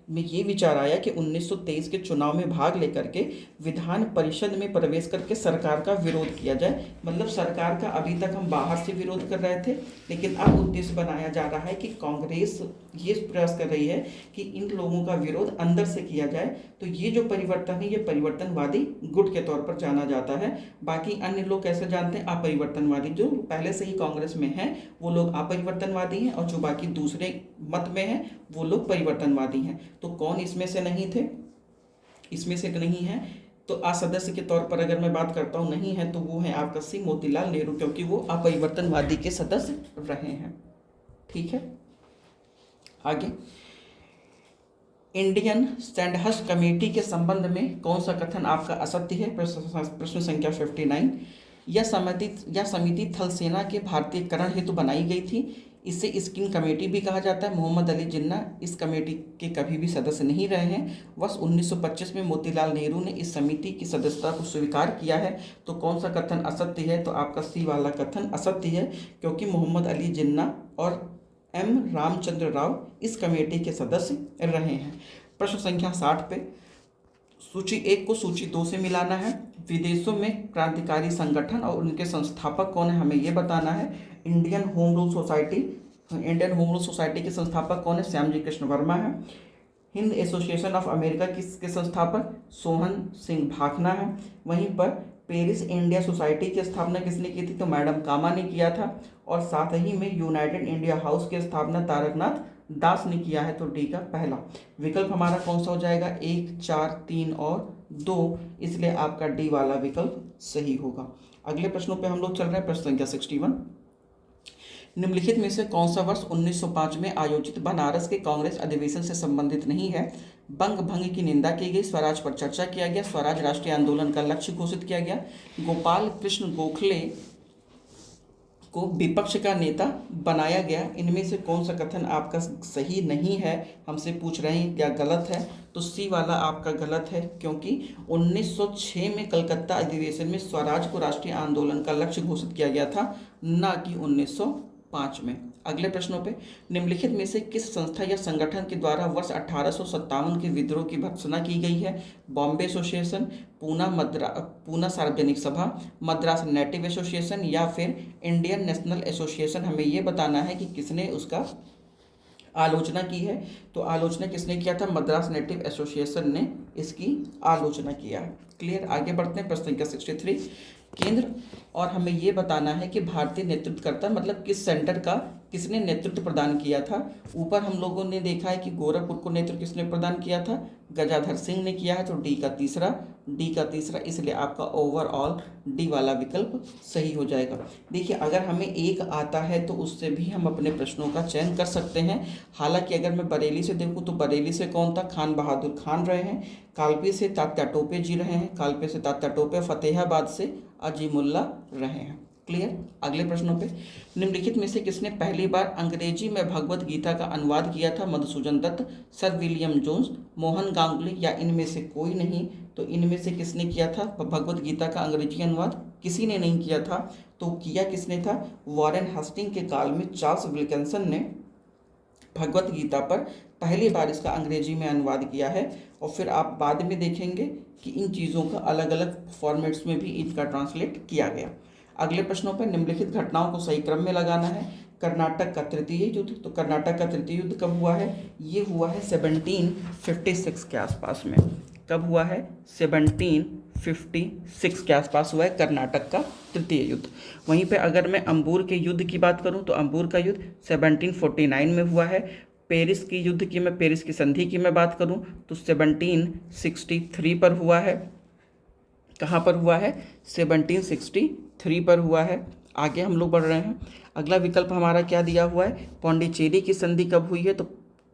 में ये विचार आया कि 1923 के चुनाव में भाग लेकर के विधान परिषद में प्रवेश करके सरकार का विरोध किया जाए। मतलब सरकार का अभी तक हम बाहर से विरोध कर रहे थे, लेकिन अब उद्देश्य बनाया जा रहा है कि कांग्रेस ये प्रयास कर रही है कि इन लोगों का विरोध अंदर से किया जाए। तो ये जो परिवर्तन है ये परिवर्तनवादी गुट के तौर पर जाना जाता है। बाकी अन्य लोग कैसे जानते हैं? अपरिवर्तनवादी। जो पहले से ही कांग्रेस में हैं वो लोग अपरिवर्तनवादी हैं, और जो बाकी दूसरे मत में हैं वो लोग परिवर्तनवादी हैं। तो कौन इसमें से नहीं थे? इसमें से नहीं है तो असदस्य के तौर पर अगर मैं बात करता हूँ नहीं है तो वो है आपका सी मोतीलाल नेहरू, क्योंकि वो अपरिवर्तनवादी के सदस्य रहे हैं। ठीक है, आगे इंडियन स्टैंडहर्स्ट कमेटी के संबंध में कौन सा कथन आपका असत्य है? प्रश्न संख्या 59। यह समिति थल सेना के भारतीयकरण हेतु बनाई गई थी। इसे स्किन कमेटी भी कहा जाता है। मोहम्मद अली जिन्ना इस कमेटी के कभी भी सदस्य नहीं रहे हैं। वर्ष 1925 में मोतीलाल नेहरू ने इस समिति की सदस्यता को स्वीकार किया है। तो कौन सा कथन असत्य है? तो आपका सी वाला कथन असत्य है, क्योंकि मोहम्मद अली जिन्ना और एम रामचंद्र राव इस कमेटी के सदस्य रहे हैं। प्रश्न संख्या 60 पे सूची 1 को सूची 2 से मिलाना है। विदेशों में क्रांतिकारी संगठन और उनके संस्थापक कौन है हमें ये बताना है। इंडियन होम रूल सोसाइटी के संस्थापक कौन है? श्यामजी कृष्ण वर्मा है। हिंद एसोसिएशन ऑफ अमेरिका किसके संस्थापक? सोहन सिंह भाखना है। वहीं पर पेरिस इंडिया सोसाइटी की स्थापना किसने की थी? तो मैडम कामा ने किया था। और साथ ही में यूनाइटेड इंडिया हाउस की स्थापना तारकनाथ दास ने किया है। तो डी का पहला विकल्प हमारा कौन सा हो जाएगा? 1, 4, 3 और 2, इसलिए आपका डी वाला विकल्प सही होगा। अगले प्रश्नों पे हम लोग चल रहे हैं। प्रश्न संख्या 61। निम्नलिखित में से कौन सा वर्ष 1905 में आयोजित बनारस के कांग्रेस अधिवेशन से संबंधित नहीं है? बंग भंग की निंदा की गई, स्वराज पर चर्चा किया गया, स्वराज राष्ट्रीय आंदोलन का लक्ष्य घोषित किया गया, गोपाल कृष्ण गोखले को विपक्ष का नेता बनाया गया। इनमें से कौन सा कथन आपका सही नहीं है? हमसे पूछ रहे हैं क्या गलत है? तो सी वाला आपका गलत है, क्योंकि 1906 में कलकत्ता अधिवेशन में स्वराज को राष्ट्रीय आंदोलन का लक्ष्य घोषित किया गया था, न कि 1905 में। अगले प्रश्नों पे निम्नलिखित में से किस संस्था या संगठन के द्वारा वर्ष 1857 के विद्रोह की भर्त्सना की गई है? बॉम्बे एसोसिएशन, पूना सार्वजनिक सभा, मद्रास नेटिव एसोसिएशन या फिर इंडियन नेशनल एसोसिएशन? हमें ये बताना है कि किसने उसका आलोचना की है। तो आलोचना किसने किया था? मद्रास नेटिव एसोसिएशन ने इसकी आलोचना किया है। क्लियर, आगे बढ़ते हैं। प्रश्न संख्या 63। केंद्र और हमें ये बताना है कि भारतीय नेतृत्वकर्ता मतलब किस सेंटर का किसने नेतृत्व प्रदान किया था। ऊपर हम लोगों ने देखा है कि गोरखपुर को नेतृत्व किसने प्रदान किया था? गजाधर सिंह ने किया है। तो डी का तीसरा, इसलिए आपका ओवरऑल डी वाला विकल्प सही हो जाएगा। देखिए, अगर हमें एक आता है तो उससे भी हम अपने प्रश्नों का चयन कर सकते हैं। हालांकि अगर मैं बरेली से देखूं तो बरेली से कौन था? खान बहादुर खान रहे हैं। कालपी से तात्या टोपे जी रहे हैं। कालपी से तात्या टोपे। फतेहाबाद से अजीमुल्ला रहे हैं। क्लियर, अगले प्रश्नों पे निम्नलिखित में से किसने पहली बार अंग्रेजी में भगवत गीता का अनुवाद किया था? Madhusudan Dutt, sir William Jones, Mohan Ganguly या इनमें से कोई नहीं? तो इनमें से किसने किया था भगवत गीता का अंग्रेजी अनुवाद? किसी ने नहीं किया था। तो किया किसने था? वॉरेन हस्टिंग के काल में चार्ल्स विल्किंसन ने भगवत गीता पर पहली बार इसका अंग्रेजी में अनुवाद किया है। और फिर आप बाद में देखेंगे कि इन चीज़ों का अलग अलग फॉर्मेट्स में भी इनका ट्रांसलेट किया गया। अगले प्रश्नों पर निम्नलिखित घटनाओं को सही क्रम में लगाना है। कर्नाटक का तृतीय युद्ध, तो कर्नाटक का तृतीय युद्ध कब हुआ है? ये हुआ है 1756 के आसपास में। कब हुआ है? 1756 के आसपास हुआ है कर्नाटक का तृतीय युद्ध। वहीं पे अगर मैं अंबूर के युद्ध की बात करूं तो अंबूर का युद्ध 1749 में हुआ है। पेरिस की युद्ध की मैं पेरिस की संधि की मैं बात करूं तो 1763 पर हुआ है। कहाँ पर हुआ है? 1763 पर हुआ है। आगे हम लोग बढ़ रहे हैं। अगला विकल्प हमारा क्या दिया हुआ है? पौंडीचेरी की संधि कब हुई है? तो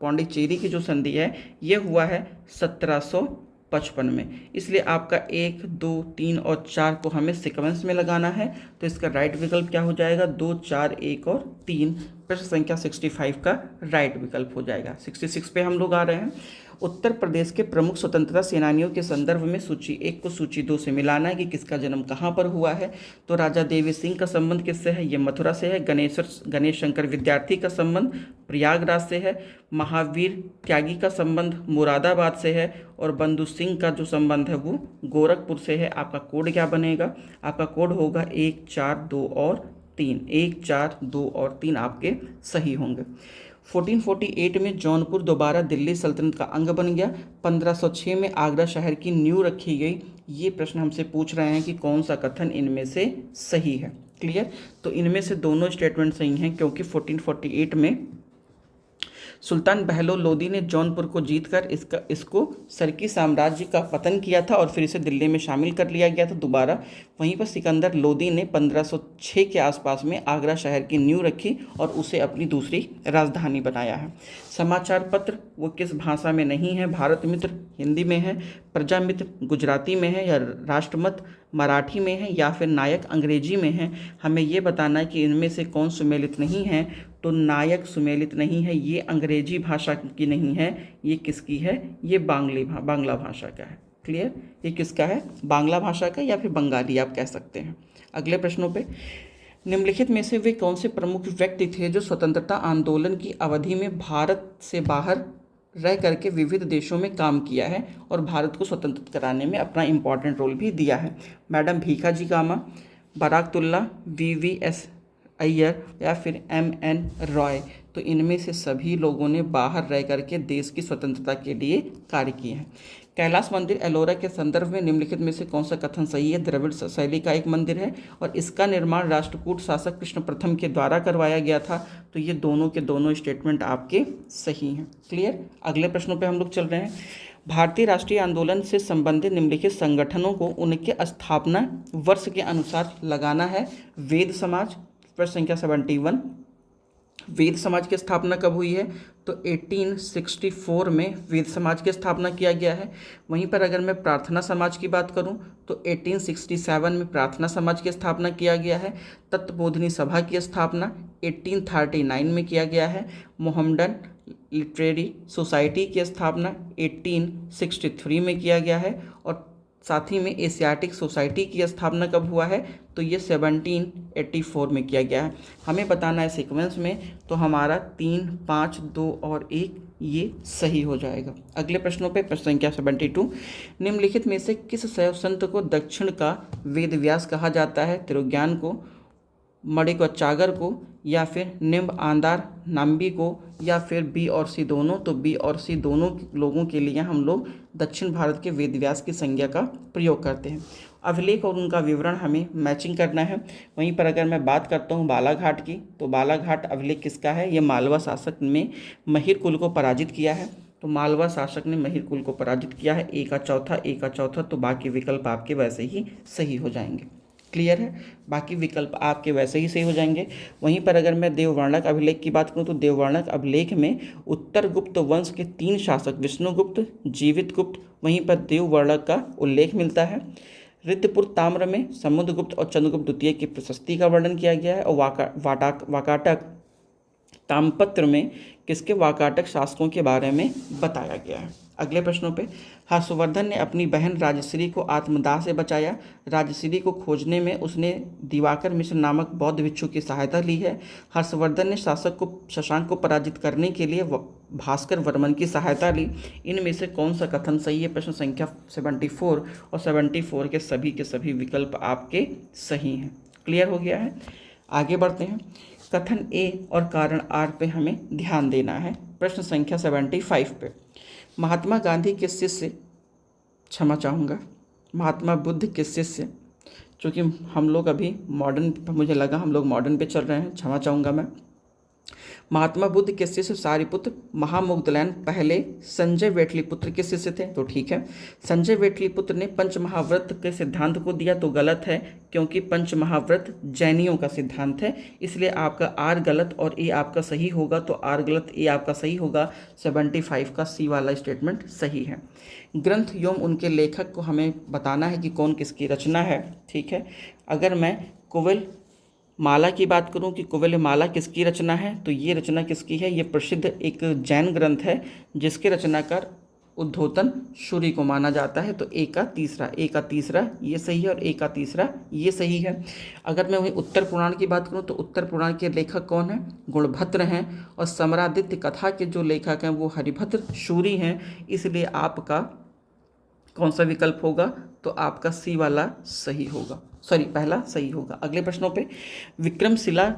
पौंडीचेरी की जो संधि है ये हुआ है 1755 में। इसलिए आपका 1, 2, 3 और 4 को हमें सीक्वेंस में लगाना है। तो इसका राइट विकल्प क्या हो जाएगा? 2, 4, 1 और 3। प्रश्न संख्या 65 का राइट विकल्प हो जाएगा। 66 पे हम लोग आ रहे हैं। उत्तर प्रदेश के प्रमुख स्वतंत्रता सेनानियों के संदर्भ में सूची 1 को सूची 2 से मिलाना है कि किसका जन्म कहाँ पर हुआ है। तो राजा देवी सिंह का संबंध किससे है, ये मथुरा से है। गणेश शंकर विद्यार्थी का संबंध प्रयागराज से है। महावीर त्यागी का संबंध मुरादाबाद से है। और बंधु सिंह का जो संबंध है वो गोरखपुर से है। आपका कोड क्या बनेगा, आपका कोड होगा 1, 4, 2 और 3। 1, 4, 2 और 3 आपके सही होंगे। 1448 में जौनपुर दोबारा दिल्ली सल्तनत का अंग बन गया। 1506 में आगरा शहर की नींव रखी गई। ये प्रश्न हमसे पूछ रहे हैं कि कौन सा कथन इनमें से सही है। क्लियर, तो इनमें से दोनों स्टेटमेंट सही हैं, क्योंकि 1448 में सुल्तान बहलोल लोदी ने जौनपुर को जीतकर इसको सरकी साम्राज्य का पतन किया था और फिर इसे दिल्ली में शामिल कर लिया गया था दोबारा। वहीं पर सिकंदर लोदी ने 1506 के आसपास में आगरा शहर की नींव रखी और उसे अपनी दूसरी राजधानी बनाया है। समाचार पत्र वो किस भाषा में नहीं है, भारत मित्र हिंदी में है, प्रजा मित्र गुजराती में है, या राष्ट्रमत मराठी में है, या फिर नायक अंग्रेजी में है। हमें ये बताना है कि इनमें से कौन सुमेलित नहीं है। तो नायक सुमेलित नहीं है, ये अंग्रेजी भाषा की नहीं है, ये किसकी है, ये बांग्ला भाषा का है। क्लियर, ये किसका है, बांग्ला भाषा का या फिर बंगाली आप कह सकते हैं। अगले प्रश्नों पे, निम्नलिखित में से वे कौन से प्रमुख व्यक्ति थे जो स्वतंत्रता आंदोलन की अवधि में भारत से बाहर रह करके विविध देशों में काम किया है और भारत को स्वतंत्र कराने में अपना इम्पॉर्टेंट रोल भी दिया है। मैडम भीखाजी कामा, बराकतुल्ला, VVS अय्यर या फिर MN रॉय। तो इनमें से सभी लोगों ने बाहर रह करके देश की स्वतंत्रता के लिए कार्य किए हैं। कैलाश मंदिर एलोरा के संदर्भ में निम्नलिखित में से कौन सा कथन सही है। द्रविड़ शैली का एक मंदिर है और इसका निर्माण राष्ट्रकूट शासक कृष्ण प्रथम के द्वारा करवाया गया था। तो ये दोनों के दोनों स्टेटमेंट आपके सही हैं। क्लियर, अगले प्रश्नों पे हम लोग चल रहे हैं। भारतीय राष्ट्रीय आंदोलन से संबंधित निम्नलिखित संगठनों को उनके स्थापना वर्ष के अनुसार लगाना है। वेद समाज, प्रश्न संख्या 71। वेद समाज की स्थापना कब हुई है, तो 1864 में वेद समाज की स्थापना किया गया है। वहीं पर अगर मैं प्रार्थना समाज की बात करूं तो 1867 में प्रार्थना समाज की स्थापना किया गया है। तत्वबोधिनी सभा की स्थापना 1839 में किया गया है। मोहम्मडन लिटरेरी सोसाइटी की स्थापना 1863 में किया गया है। और साथ ही में एशियाटिक सोसाइटी की स्थापना कब हुआ है, तो ये 1784 में किया गया है। हमें बताना है सीक्वेंस में, तो हमारा 3, 5, 2 और 1 ये सही हो जाएगा। अगले प्रश्नों पे प्रश्न संख्या 72। निम्नलिखित में से किस शैव संत को दक्षिण का वेद व्यास कहा जाता है। तिरुज्ञान को, मणिकचागर को, या फिर निम्ब आंदार नाम्बी को, या फिर बी और सी दोनों। तो बी और सी दोनों लोगों के लिए हम लोग दक्षिण भारत के वेद व्यास की संज्ञा का प्रयोग करते हैं। अभिलेख और उनका विवरण हमें मैचिंग करना है। वहीं पर अगर मैं बात करता हूँ बालाघाट की, तो बालाघाट अभिलेख किसका है, ये मालवा शासक ने महिर कुल को पराजित किया है। तो मालवा शासक ने महिर कुल को पराजित किया है। ए का चौथा, तो बाकी विकल्प आपके वैसे ही सही हो जाएंगे। क्लियर है, बाकी विकल्प आपके वैसे ही सही हो जाएंगे। वहीं पर अगर मैं देववर्णक अभिलेख की बात करूं तो देववर्णक अभिलेख में उत्तर गुप्त वंश के 3 शासक विष्णुगुप्त, जीवितगुप्त, वहीं पर देववर्णक का उल्लेख मिलता है। रिद्धपुर ताम्र में समुद्रगुप्त और चंद्रगुप्त द्वितीय की प्रशस्ति का वर्णन किया गया है। और वाकाटक ताम्रपत्र में किसके वाकाटक शासकों के बारे में बताया गया है। अगले प्रश्नों पे, हर्षवर्धन ने अपनी बहन राजश्री को आत्मदाह से बचाया। राजश्री को खोजने में उसने दिवाकर मिश्र नामक बौद्ध भिक्षु की सहायता ली है। हर्षवर्धन ने शशांक को पराजित करने के लिए भास्कर वर्मन की सहायता ली। इनमें से कौन सा कथन सही है। प्रश्न संख्या 74 और 74 के सभी विकल्प आपके सही हैं। क्लियर हो गया है, आगे बढ़ते हैं। कथन ए और कारण आर पे हमें ध्यान देना है। प्रश्न संख्या 75 पे, महात्मा गांधी के शिष्य, क्षमा चाहूँगा, महात्मा बुद्ध के शिष्य, चूँकि हम लोग अभी मॉडर्न, मुझे लगा हम लोग मॉडर्न पे चल रहे हैं, क्षमा चाहूँगा मैं। महात्मा बुद्ध के शिष्य सारिपुत्र महामुग्धलैन पहले संजय वेठलीपुत्र के शिष्य थे, तो ठीक है। संजय वेठलीपुत्र ने पंचमहाव्रत के सिद्धांत को दिया, तो गलत है, क्योंकि पंचमहाव्रत जैनियों का सिद्धांत है। इसलिए आपका आर गलत और ए आपका सही होगा। तो आर गलत, ए आपका सही होगा। 75 का सी वाला स्टेटमेंट सही है। ग्रंथ एवं उनके लेखक को हमें बताना है कि कौन किसकी रचना है, ठीक है। अगर मैं कुवल माला की बात करूं कि कुवल माला किसकी रचना है, तो ये रचना किसकी है, ये प्रसिद्ध एक जैन ग्रंथ है जिसके रचनाकार उद्धोतन सूर्य को माना जाता है। तो ए का तीसरा ये सही है और ए का तीसरा ये सही है। अगर मैं वही उत्तर पुराण की बात करूं तो उत्तर पुराण के लेखक कौन हैं? गुणभद्र हैं। और समरादित्य कथा के जो लेखक हैं वो हरिभद्र सूरी हैं। इसलिए आपका कौन सा विकल्प होगा? तो आपका सी वाला सही होगा, सॉरी पहला सही होगा। अगले प्रश्नों पे, विक्रमशिला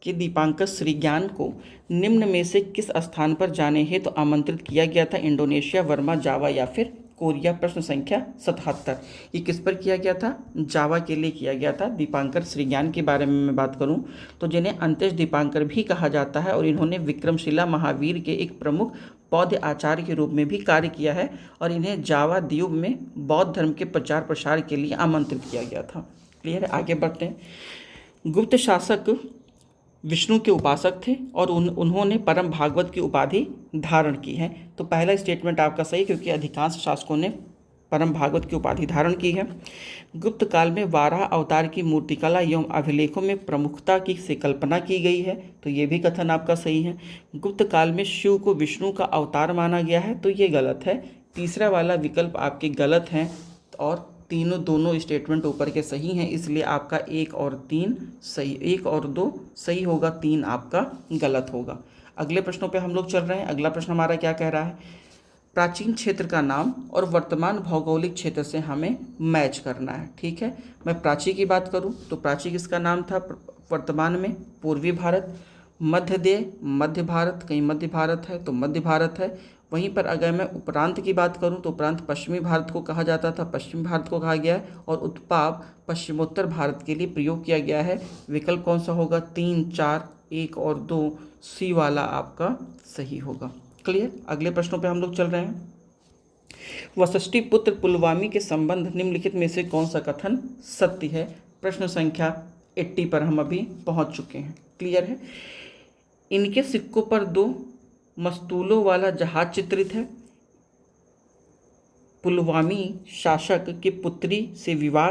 के दीपांकर श्रीज्ञान को निम्न में से किस स्थान पर जाने हेतु तो आमंत्रित किया गया था? इंडोनेशिया, वर्मा, जावा या फिर कोरिया। प्रश्न संख्या 77। ये किस पर किया गया था? जावा के लिए किया गया था। दीपांकर श्रीज्ञान के बारे में मैं बात करूं तो जिन्हें अंत्येश दीपांकर भी कहा जाता है और इन्होंने विक्रमशिला महावीर के एक प्रमुख बौद्ध आचार्य के रूप में भी कार्य किया है और इन्हें जावा द्वीप में बौद्ध धर्म के प्रचार प्रसार के लिए आमंत्रित किया गया था। क्लियर है? आगे बढ़ते हैं। गुप्त शासक विष्णु के उपासक थे और उन्होंने परम भागवत की उपाधि धारण की है। तो पहला स्टेटमेंट आपका सही, क्योंकि अधिकांश शासकों ने परम भागवत की उपाधि धारण की है। गुप्त काल में वाराह अवतार की मूर्तिकला एवं अभिलेखों में प्रमुखता की से कल्पना की गई है। तो ये भी कथन आपका सही है। गुप्त काल में शिव को विष्णु का अवतार माना गया है। तो ये गलत है। तीसरा वाला विकल्प आपके गलत हैं और दोनों स्टेटमेंट ऊपर के सही हैं। इसलिए आपका 1 और 3 सही, 1 और 2 सही होगा, 3 आपका गलत होगा। अगले प्रश्नों पे हम लोग चल रहे हैं। अगला प्रश्न हमारा क्या कह रहा है? प्राचीन क्षेत्र का नाम और वर्तमान भौगोलिक क्षेत्र से हमें मैच करना है। ठीक है, मैं प्राची की बात करूं तो प्राची किसका नाम था वर्तमान में? पूर्वी भारत। मध्य भारत, कहीं मध्य भारत है तो मध्य भारत है। वहीं पर अगर मैं उपरांत की बात करूं तो उपरांत पश्चिमी भारत को कहा जाता था, पश्चिम भारत को कहा गया है। और उत्पाव पश्चिमोत्तर भारत के लिए प्रयोग किया गया है। विकल्प कौन सा होगा? 3, 4, 1 और 2 सी वाला आपका सही होगा। क्लियर? अगले प्रश्नों पे हम लोग चल रहे हैं। वशिष्ठी पुत्र पुलवामी के संबंध निम्नलिखित में से कौन सा कथन सत्य है? प्रश्न संख्या 80 पर हम अभी पहुंच चुके हैं। क्लियर है? इनके सिक्कों पर 2 मस्तूलों वाला जहाज चित्रित है। पुलवामी शासक की पुत्री से विवाह,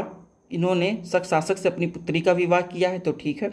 इन्होंने शासक से अपनी पुत्री का विवाह किया है। तो ठीक है।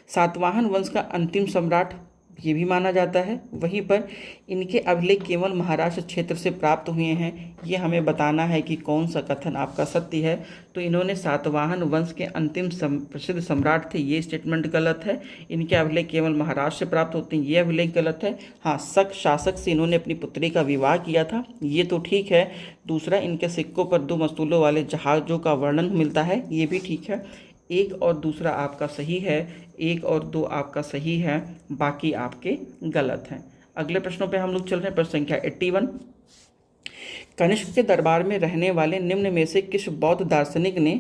सातवाहन वंश का अंतिम सम्राट ये भी माना जाता है। वहीं पर इनके अभिलेख केवल महाराष्ट्र क्षेत्र से प्राप्त हुए हैं। ये हमें बताना है कि कौन सा कथन आपका सत्य है। तो इन्होंने सातवाहन वंश के अंतिम प्रसिद्ध सम्राट थे, ये स्टेटमेंट गलत है। इनके अभिलेख केवल महाराष्ट्र से प्राप्त होते हैं, ये अभिलेख गलत है। हाँ, शासक से इन्होंने अपनी पुत्री का विवाह किया था, ये तो ठीक है। दूसरा, इनके सिक्कों पर 2 मस्तूलों वाले जहाज़ों का वर्णन मिलता है, ये भी ठीक है। 1 और दूसरा आपका सही है, 1 और 2 आपका सही है, बाकी आपके गलत हैं। अगले प्रश्नों पे हम लोग चल रहे हैं। प्रश्न संख्या 81। कनिष्क के दरबार में रहने वाले निम्न में से किस बौद्ध दार्शनिक ने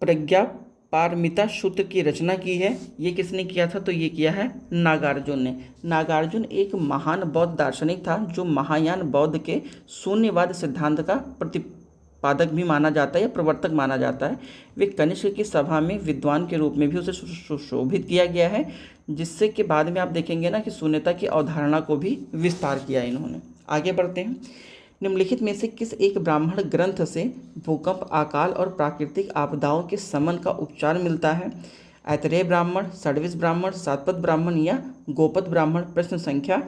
प्रज्ञा पारमिता सूत्र की रचना की है? ये किसने किया था? तो ये किया है नागार्जुन ने। नागार्जुन एक महान बौद्ध दार्शनिक था जो महायान बौद्ध के शून्यवाद सिद्धांत का पादक भी माना जाता है या प्रवर्तक माना जाता है। वे कनिष्क की सभा में विद्वान के रूप में भी उसे सुशोभित किया गया है, जिससे कि बाद में आप देखेंगे ना कि शून्यता की अवधारणा को भी विस्तार किया इन्होंने। आगे बढ़ते हैं। निम्नलिखित में से किस एक ब्राह्मण ग्रंथ से भूकंप, अकाल और प्राकृतिक आपदाओं के शमन का उपचार मिलता है? ऐतरेय ब्राह्मण, षड्विश ब्राह्मण, सातपथ ब्राह्मण या गोपद ब्राह्मण। प्रश्न संख्या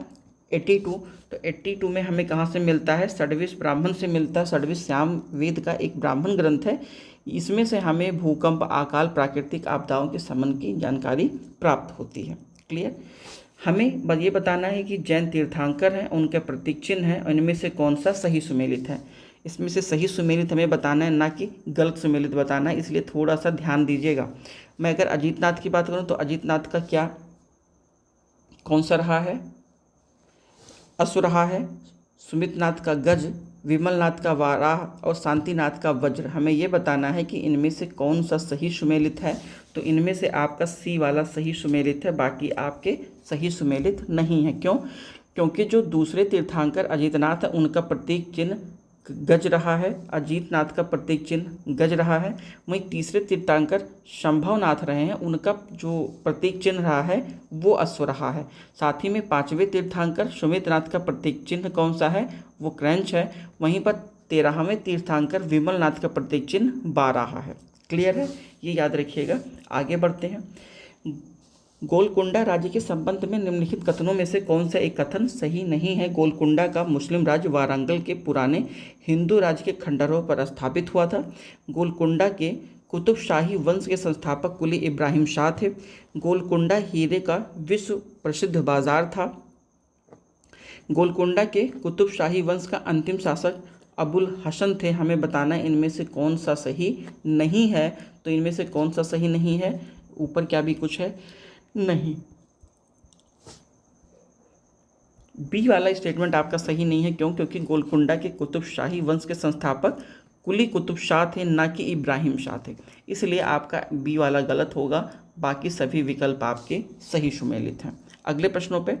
82। तो 82 में हमें कहाँ से मिलता है? षड्विश ब्राह्मण से मिलता है। षड्विश श्याम वेद का एक ब्राह्मण ग्रंथ है। इसमें से हमें भूकंप, अकाल, प्राकृतिक आपदाओं के शमन की जानकारी प्राप्त होती है। क्लियर? हमें ये बताना है कि जैन तीर्थंकर हैं, उनके प्रतीक चिन्ह हैं, इनमें से कौन सा सही सुमेलित है। इसमें से सही सुमेलित हमें बताना है, ना कि गलत सुमेलित बताना है, इसलिए थोड़ा सा ध्यान दीजिएगा। मैं अगर अजीतनाथ की बात करूँ तो अजीतनाथ का क्या कौन सा रहा है? अश्व रहा है। सुमितनाथ का गज, विमलनाथ का वाराह और शांतिनाथ का वज्र। हमें यह बताना है कि इनमें से कौन सा सही सुमेलित है। तो इनमें से आपका सी वाला सही सुमेलित है, बाकी आपके सही सुमेलित नहीं है। क्यों? क्योंकि जो दूसरे तीर्थंकर अजीतनाथ है उनका प्रतीक चिन्ह गज रहा है, अजीतनाथ का प्रतीक चिन्ह गज रहा है। वहीं तीसरे तीर्थंकर शंभवनाथ रहे हैं, उनका जो प्रतीक चिन्ह रहा है वो अश्व रहा है। साथ ही में 5वें तीर्थंकर सुमितनाथ का प्रतीक चिन्ह कौन सा है? वो क्रंच है। वहीं पर 13वें तीर्थंकर विमलनाथ का प्रतीक चिन्ह बारह है। क्लियर है? ये याद रखिएगा। आगे बढ़ते हैं। गोलकुंडा राज्य के संबंध में निम्नलिखित कथनों में से कौन सा एक कथन सही नहीं है? गोलकुंडा का मुस्लिम राज्य वारंगल के पुराने हिंदू राज्य के खंडरों पर स्थापित हुआ था। गोलकुंडा के कुतुब शाही वंश के संस्थापक कुली इब्राहिम शाह थे। गोलकुंडा हीरे का विश्व प्रसिद्ध बाजार था। गोलकुंडा के कुतुब शाही वंश का अंतिम शासक अबुल हसन थे। हमें बताना है इनमें से कौन सा सही नहीं है। तो इनमें से कौन सा सही नहीं है? ऊपर क्या भी कुछ है? नहीं। बी वाला स्टेटमेंट आपका सही नहीं है। क्यों? क्योंकि गोलकुंडा के कुतुब शाही वंश के संस्थापक कुली कुतुब शाह थे, ना कि इब्राहिम शाह थे। इसलिए आपका बी वाला गलत होगा। बाकी सभी विकल्प आपके सही सुमेलित हैं। अगले प्रश्नों पे,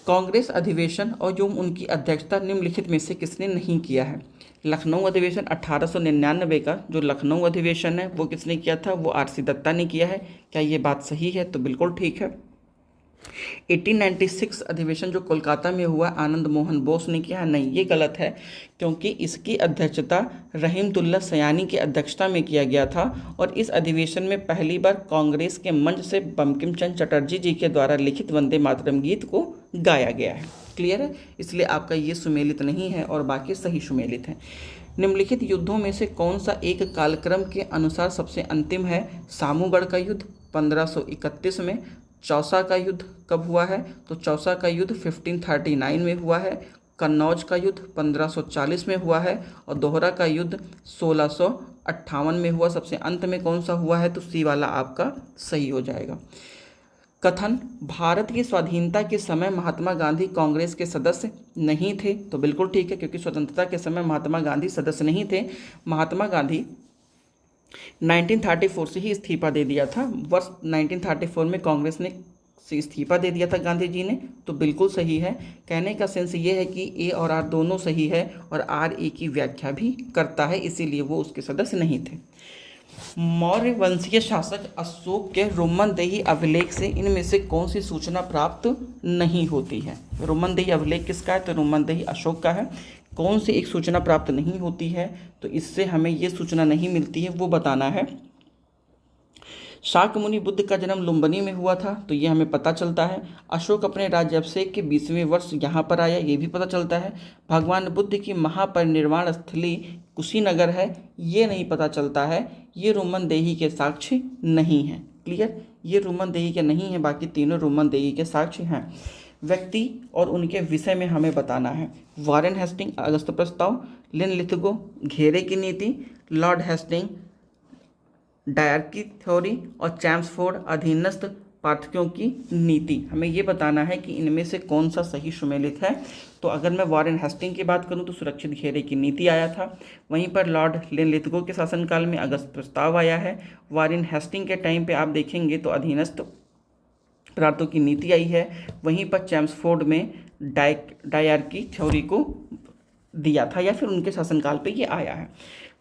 कांग्रेस अधिवेशन और जो उनकी अध्यक्षता निम्नलिखित में से किसने नहीं किया है? लखनऊ अधिवेशन 1899 का जो लखनऊ अधिवेशन है वो किसने किया था? वो आरसी दत्ता ने किया है। क्या ये बात सही है? तो बिल्कुल ठीक है। 1896 अधिवेशन जो कोलकाता में हुआ, आनंद मोहन बोस ने किया है। नहीं, ये गलत है, क्योंकि इसकी अध्यक्षता रहीमतुल्लाह सयानी की अध्यक्षता में किया गया था और इस अधिवेशन में पहली बार कांग्रेस के मंच से बंकिम चंद्र चटर्जी जी के द्वारा लिखित वंदे मातरम गीत को गाया गया है। क्लियर है? इसलिए आपका ये सुमेलित नहीं है और बाकी सही सुमेलित है। निम्नलिखित युद्धों में से कौन सा एक कालक्रम के अनुसार सबसे अंतिम है? सामूगढ़ का युद्ध 1531 में। चौसा का युद्ध कब हुआ है? तो चौसा का युद्ध 1539 में हुआ है। कन्नौज का युद्ध 1540 में हुआ है और दोहरा का युद्ध 1658 में हुआ। सबसे अंत में कौन सा हुआ है? तो सी वाला आपका सही हो जाएगा। कथन, भारत की स्वाधीनता के समय महात्मा गांधी कांग्रेस के सदस्य नहीं थे। तो बिल्कुल ठीक है, क्योंकि स्वतंत्रता के समय महात्मा गांधी सदस्य नहीं थे। महात्मा गांधी 1934 से ही इस्तीफा दे दिया था। वर्ष 1934 में कांग्रेस ने से इस्तीफा दे दिया था गांधी जी ने। तो बिल्कुल सही है। कहने का सेंस ये है कि ए और आर दोनों सही है और आर ए की व्याख्या भी करता है, इसीलिए वो उसके सदस्य नहीं थे। मौर्य वंशीय शासक अशोक के रोमनदेही अभिलेख से इनमें से कौन सी सूचना प्राप्त नहीं होती है? रोमनदेही अभिलेख किसका है? तो रोमनदेही अशोक का है। कौन सी एक सूचना प्राप्त नहीं होती है? तो इससे हमें ये सूचना नहीं मिलती है, वो बताना है। शाक्य मुनि बुद्ध का जन्म लुम्बिनी में हुआ था, तो ये हमें पता चलता है। अशोक अपने राज्याभिषेक के 20वें वर्ष यहाँ पर आया, ये भी पता चलता है। भगवान बुद्ध की महापरिनिर्वाण स्थली कुशीनगर है, ये नहीं पता चलता है। ये रोमनदेही के साक्ष्य नहीं है। क्लियर? ये रोमनदेही के नहीं है, बाकी तीनों रोमनदेही के साक्ष्य हैं। व्यक्ति और उनके विषय में हमें बताना है। वारेन हेस्टिंग अगस्त प्रस्ताव, लिनलिथगो घेरे की नीति, लॉर्ड हेस्टिंग डायरकी थ्योरी और चैम्सफोर्ड अधीनस्थ पाठकों की नीति। हमें ये बताना है कि इनमें से कौन सा सही सुमेलित है। तो अगर मैं वारेन हेस्टिंग की बात करूं तो सुरक्षित घेरे की नीति आया था। वहीं पर लॉर्ड लिनलिथगो के शासनकाल में अगस्त प्रस्ताव आया है। वारेन हेस्टिंग के टाइम पे आप देखेंगे तो अधीनस्थ प्रांतों की नीति आई है। वहीं पर चैम्सफोर्ड में डायरकी थ्योरी को दिया था, या फिर उनके शासनकाल पे ये आया है।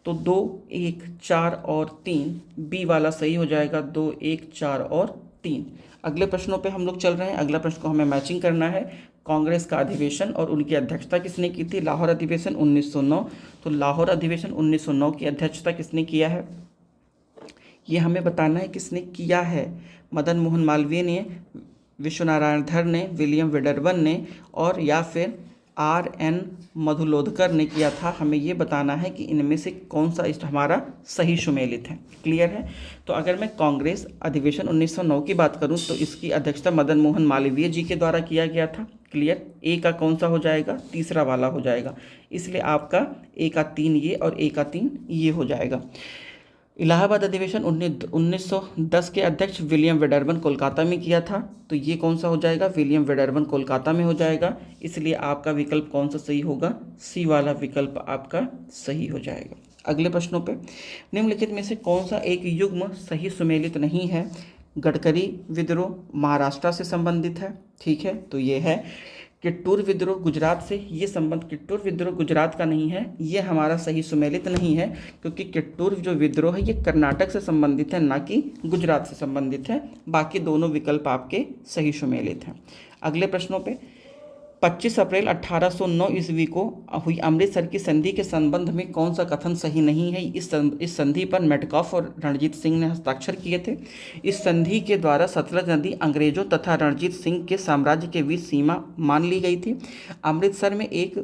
तो 2, 1, 4 और 3 बी वाला सही हो जाएगा। 2, 1, 4 और 3। अगले प्रश्नों पे हम लोग चल रहे हैं। अगला प्रश्न को हमें मैचिंग करना है। कांग्रेस का अधिवेशन और उनकी अध्यक्षता किसने की थी? लाहौर अधिवेशन 1909। तो लाहौर अधिवेशन 1909 की अध्यक्षता किसने किया है? ये हमें बताना है किसने किया है। मदन मोहन मालवीय ने, विश्वनारायण धर ने, विलियम वेडरबर्न ने और या फिर RN मधुलोधकर ने किया था। हमें ये बताना है कि इनमें से कौन सा हमारा सही सुमेलित है। क्लियर है? तो अगर मैं कांग्रेस अधिवेशन 1909 की बात करूं तो इसकी अध्यक्षता मदन मोहन मालवीय जी के द्वारा किया गया था। क्लियर? ए का कौन सा हो जाएगा? तीसरा वाला हो जाएगा। इसलिए आपका ए का 3 ये और ए का 3 ये हो जाएगा। इलाहाबाद अधिवेशन 1910 के अध्यक्ष विलियम वेडरबर्न कोलकाता में किया था, तो ये कौन सा हो जाएगा? विलियम वेडरबर्न कोलकाता में हो जाएगा। इसलिए आपका विकल्प कौन सा सही होगा? सी वाला विकल्प आपका सही हो जाएगा। अगले प्रश्नों पे, निम्नलिखित में से कौन सा एक युग्म सही सुमेलित नहीं है? गडकरी विद्रोह महाराष्ट्र से संबंधित है, ठीक है, तो ये है। किट्टूर विद्रोह गुजरात से, ये संबंध किट्टूर विद्रोह गुजरात का नहीं है, ये हमारा सही सुमेलित नहीं है, क्योंकि किट्टूर जो विद्रोह है ये कर्नाटक से संबंधित है, ना कि गुजरात से संबंधित है। बाकी दोनों विकल्प आपके सही सुमेलित हैं। अगले प्रश्नों पे, 25 अप्रैल 1809 ईस्वी को हुई अमृतसर की संधि के संबंध में कौन सा कथन सही नहीं है? इस संधि पर मेटकॉफ और रणजीत सिंह ने हस्ताक्षर किए थे। इस संधि के द्वारा सतलज नदी अंग्रेजों तथा रणजीत सिंह के साम्राज्य के बीच सीमा मान ली गई थी। अमृतसर में एक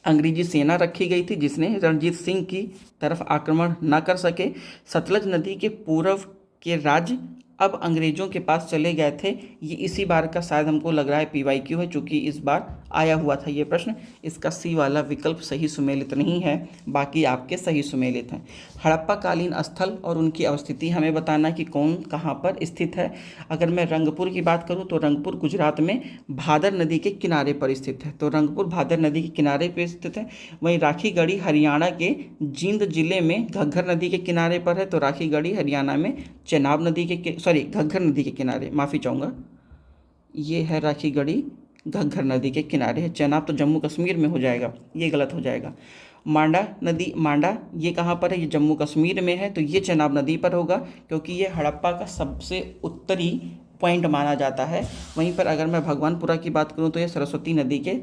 अंग्रेजी सेना रखी गई थी जिसने रणजीत सिंह की तरफ आक्रमण न कर सके। सतलज नदी के पूर्व के राज्य अब अंग्रेजों के पास चले गए थे। ये इसी बार का शायद हमको लग रहा है PYQ है, चूँकि इस बार आया हुआ था ये प्रश्न। इसका C वाला विकल्प सही सुमेलित नहीं है, बाकी आपके सही सुमेलित हैं। हड़प्पा कालीन स्थल और उनकी अवस्थिति हमें बताना कि कौन कहाँ पर स्थित है। अगर मैं रंगपुर की बात करूँ तो रंगपुर गुजरात में भादर नदी के किनारे पर स्थित है, तो रंगपुर भादर नदी के किनारे पर स्थित है। वहीं राखीगढ़ी हरियाणा के जींद जिले में घग्गर नदी के किनारे पर है, तो राखीगढ़ी हरियाणा में चेनाब नदी के घग्गर नदी के किनारे, माफ़ी चाहूँगा, ये है राखीगढ़ी घग्गर नदी के किनारे है। चेनाब तो जम्मू कश्मीर में हो जाएगा, ये गलत हो जाएगा। मांडा नदी, मांडा ये कहाँ पर है? ये जम्मू कश्मीर में है, तो ये चेनाब नदी पर होगा क्योंकि ये हड़प्पा का सबसे उत्तरी पॉइंट माना जाता है। वहीं पर अगर मैं भगवानपुरा की बात करूँ तो ये सरस्वती नदी के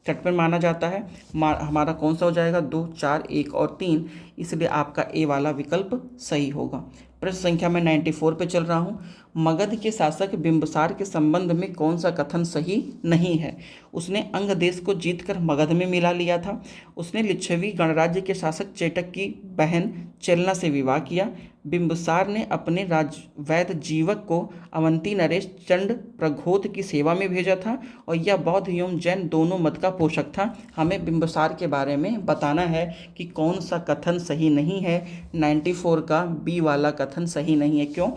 तट पर माना जाता है। हमारा कौन सा हो जाएगा? 2, 4, 1 और 3, इसलिए आपका A वाला विकल्प सही होगा। प्रश्न संख्या मैं 94 पे चल रहा हूँ। मगध के शासक बिंबिसार के संबंध में कौन सा कथन सही नहीं है? उसने अंग देश को जीतकर मगध में मिला लिया था। उसने लिच्छवी गणराज्य के शासक चेटक की बहन चेलना से विवाह किया। बिंबिसार ने अपने राजवैद जीवक को अवंती नरेश चंड प्रघोत की सेवा में भेजा था और यह बौद्ध एवं जैन दोनों मत का पोषक था। हमें बिंबिसार के बारे में बताना है कि कौन सा कथन सही नहीं है। 94 का B वाला कथन सही नहीं है। क्यों?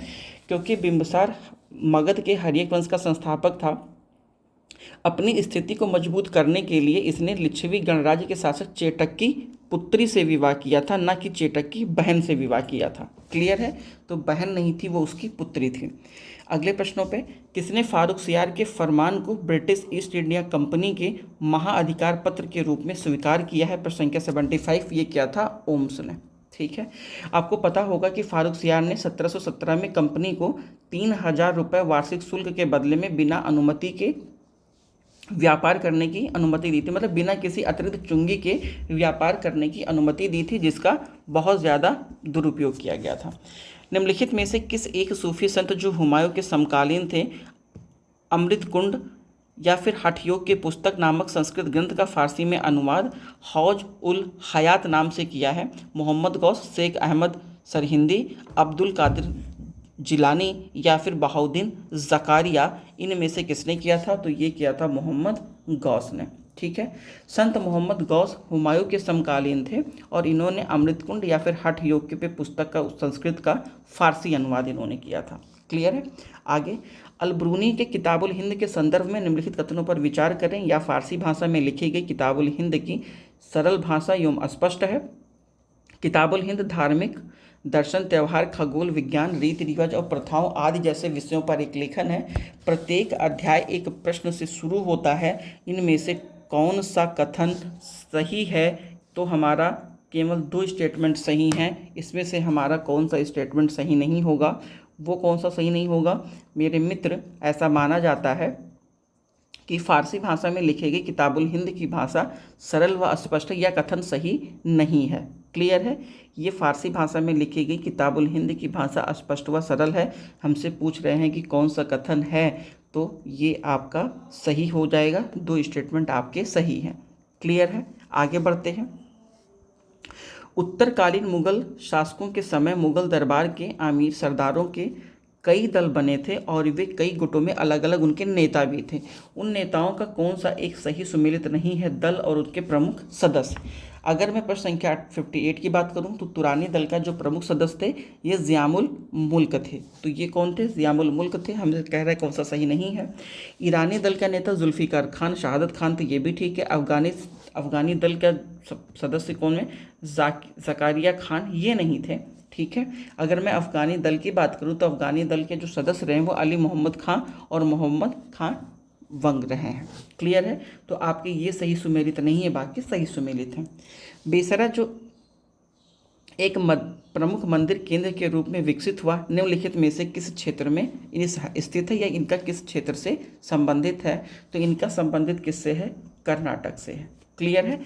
क्योंकि बिंबिसार मगध के हर्यक वंश का संस्थापक था। अपनी स्थिति को मजबूत करने के लिए इसने लिच्छवी गणराज्य के शासक चेटक की पुत्री से विवाह किया था, न कि चेटक की बहन से विवाह किया था। क्लियर है? तो बहन नहीं थी, वो उसकी पुत्री थी। अगले प्रश्नों पे, किसने फारूक सियार के फरमान को ब्रिटिश ईस्ट इंडिया कंपनी के महाअधिकार पत्र के रूप में स्वीकार किया है? प्रश्न संख्या 75, ये क्या था? ओम्स ने। ठीक है, आपको पता होगा कि फारूक सियार ने 1717 में कंपनी को 3000 रुपये वार्षिक शुल्क के बदले में बिना अनुमति के व्यापार करने की अनुमति दी थी, मतलब बिना किसी अतिरिक्त चुंगी के व्यापार करने की अनुमति दी थी, जिसका बहुत ज़्यादा दुरुपयोग किया गया था। निम्नलिखित में से किस एक सूफी संत जो हुमायूं के समकालीन थे, अमृत कुंड या फिर हठयोग के पुस्तक नामक संस्कृत ग्रंथ का फारसी में अनुवाद हौज उल हयात नाम से किया है? मोहम्मद गौस, शेख अहमद सरहिंदी, अब्दुल कादिर जिलानी या फिर बहाउद्दीन ज़कारिया, इनमें से किसने किया था? तो ये किया था मोहम्मद गौस ने। ठीक है, संत मोहम्मद गौस हुमायूं के समकालीन थे और इन्होंने अमृतकुंड या फिर हठ योग के पुस्तक का संस्कृत का फारसी अनुवाद इन्होंने किया था। क्लियर है? आगे, अलब्रूनी के किताबुल हिंद के संदर्भ में निम्नलिखित कथनों पर विचार करें। या फारसी भाषा में लिखी गई किताबुल हिंद की सरल भाषा एवं अस्पष्ट है। किताबुल हिंद धार्मिक, दर्शन, त्यौहार, खगोल विज्ञान, रीति रिवाज और प्रथाओं आदि जैसे विषयों पर एक लेखन है। प्रत्येक अध्याय एक प्रश्न से शुरू होता है। इनमें से कौन सा कथन सही है? तो हमारा केवल 2 स्टेटमेंट सही हैं। इसमें से हमारा कौन सा स्टेटमेंट सही नहीं होगा? वो कौन सा सही नहीं होगा मेरे मित्र? ऐसा माना जाता है कि फारसी भाषा में लिखी गई किताबुल हिंद की भाषा सरल व स्पष्ट, यह कथन सही नहीं है। क्लियर है? ये फारसी भाषा में लिखी गई किताबुल हिंद की भाषा स्पष्ट व सरल है। हमसे पूछ रहे हैं कि कौन सा कथन है, तो ये आपका सही हो जाएगा। 2 स्टेटमेंट आपके सही हैं। क्लियर है? आगे बढ़ते हैं। उत्तरकालीन मुगल शासकों के समय मुगल दरबार के आमिर सरदारों के कई दल बने थे और वे कई गुटों में अलग अलग उनके नेता भी थे। उन नेताओं का कौन सा एक सही सुमेलित नहीं है दल और उनके प्रमुख सदस्य? अगर मैं प्रश्न संख्या 58 की बात करूं तो तुरानी दल का जो प्रमुख सदस्य थे ये ज़ियामुल मुल्क थे। तो ये कौन थे? ज़ियामुल मुल्क थे। हम कह रहे हैं कौन सा सही नहीं है। ईरानी दल का नेता जुल्फ़िकार खान, शहादत खान थे, ये भी ठीक है। अफ़गानी दल का सदस्य कौन है? ज़कारिया खान, ये नहीं थे। ठीक है, अगर मैं अफ़गानी दल की बात करूं तो अफ़गानी दल के जो सदस्य रहे वो अली मोहम्मद खां और मोहम्मद खां वंग रहे हैं। क्लियर है? तो आपके ये सही सुमेलित नहीं है, बाकी सही सुमेलित हैं। बेसरा जो एक प्रमुख मंदिर केंद्र के रूप में विकसित हुआ निम्नलिखित में से किस क्षेत्र में स्थित है या इनका किस क्षेत्र से संबंधित है? तो इनका संबंधित किससे है? कर्नाटक से है। क्लियर है।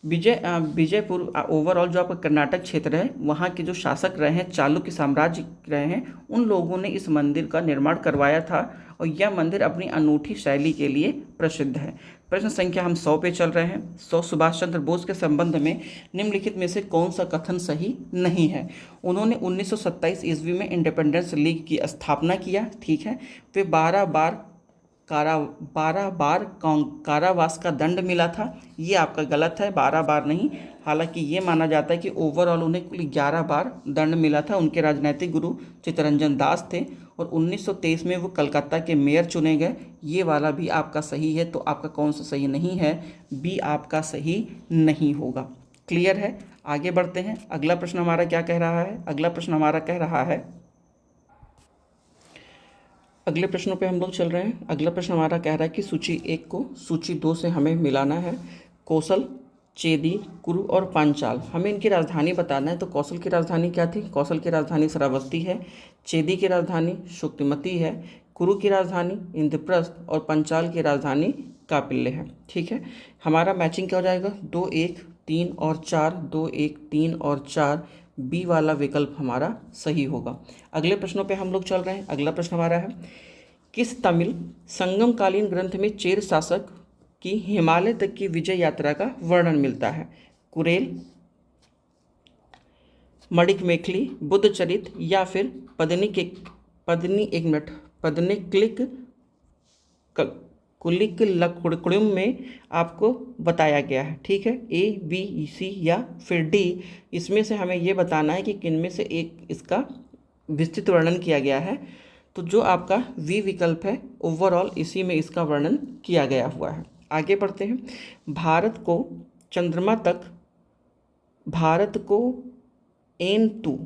विजयपुर ओवरऑल जो आपका कर्नाटक क्षेत्र है, वहाँ के जो शासक रहे हैं, चालुक्य साम्राज्य रहे हैं, उन लोगों ने इस मंदिर का निर्माण करवाया था और यह मंदिर अपनी अनूठी शैली के लिए प्रसिद्ध है। प्रश्न संख्या हम 100 पे चल रहे हैं। 100 सुभाष चंद्र बोस के संबंध में निम्नलिखित में से कौन सा कथन सही नहीं है? उन्होंने 1927 ईस्वी में इंडिपेंडेंस लीग की स्थापना किया, ठीक है। वे 12 बार कारावास का दंड मिला था, ये आपका गलत है, 12 बार नहीं। हालांकि ये माना जाता है कि ओवरऑल उन्हें कुल 11 बार दंड मिला था। उनके राजनीतिक गुरु चित्तरंजन दास थे और 1923 में वो कलकत्ता के मेयर चुने गए। ये वाला भी आपका सही है। तो आपका कौन सा सही नहीं है? बी आपका सही नहीं होगा। क्लियर है। आगे बढ़ते हैं। अगला प्रश्न हमारा क्या कह रहा है? अगला प्रश्न हमारा कह रहा है, अगले प्रश्नों पे हम लोग चल रहे हैं। अगला प्रश्न हमारा कह रहा है कि सूची 1 को सूची 2 से हमें मिलाना है। कौशल, चेदी, कुरु और पांचाल, हमें इनकी राजधानी बताना है। तो कौशल की राजधानी क्या थी? कौशल की राजधानी श्रावस्ती है। चेदी की राजधानी शुक्तिमती है। कुरु की राजधानी इंद्रप्रस्थ और पंचाल की राजधानी कापिल्य है। ठीक है। हमारा मैचिंग क्या हो जाएगा? 2, 1, 3 और 4, 2, 1, 3 और 4। बी वाला विकल्प हमारा सही होगा। अगले प्रश्नों पे हम लोग चल रहे हैं। अगला प्रश्न हमारा है, किस तमिल संगमकालीन ग्रंथ में चेर शासक की हिमालय तक की विजय यात्रा का वर्णन मिलता है? कुरेल, मणिकमेखली, बुद्धचरित या फिर पद्निक्लिक कुलिक लकुड़कुड़ुम में आपको बताया गया है। ठीक है। ए, बी, सी या फिर डी, इसमें से हमें ये बताना है कि किनमें से एक इसका विस्तृत वर्णन किया गया है। तो जो आपका वी विकल्प है, ओवरऑल इसी में इसका वर्णन किया गया हुआ है। आगे बढ़ते हैं। भारत को N2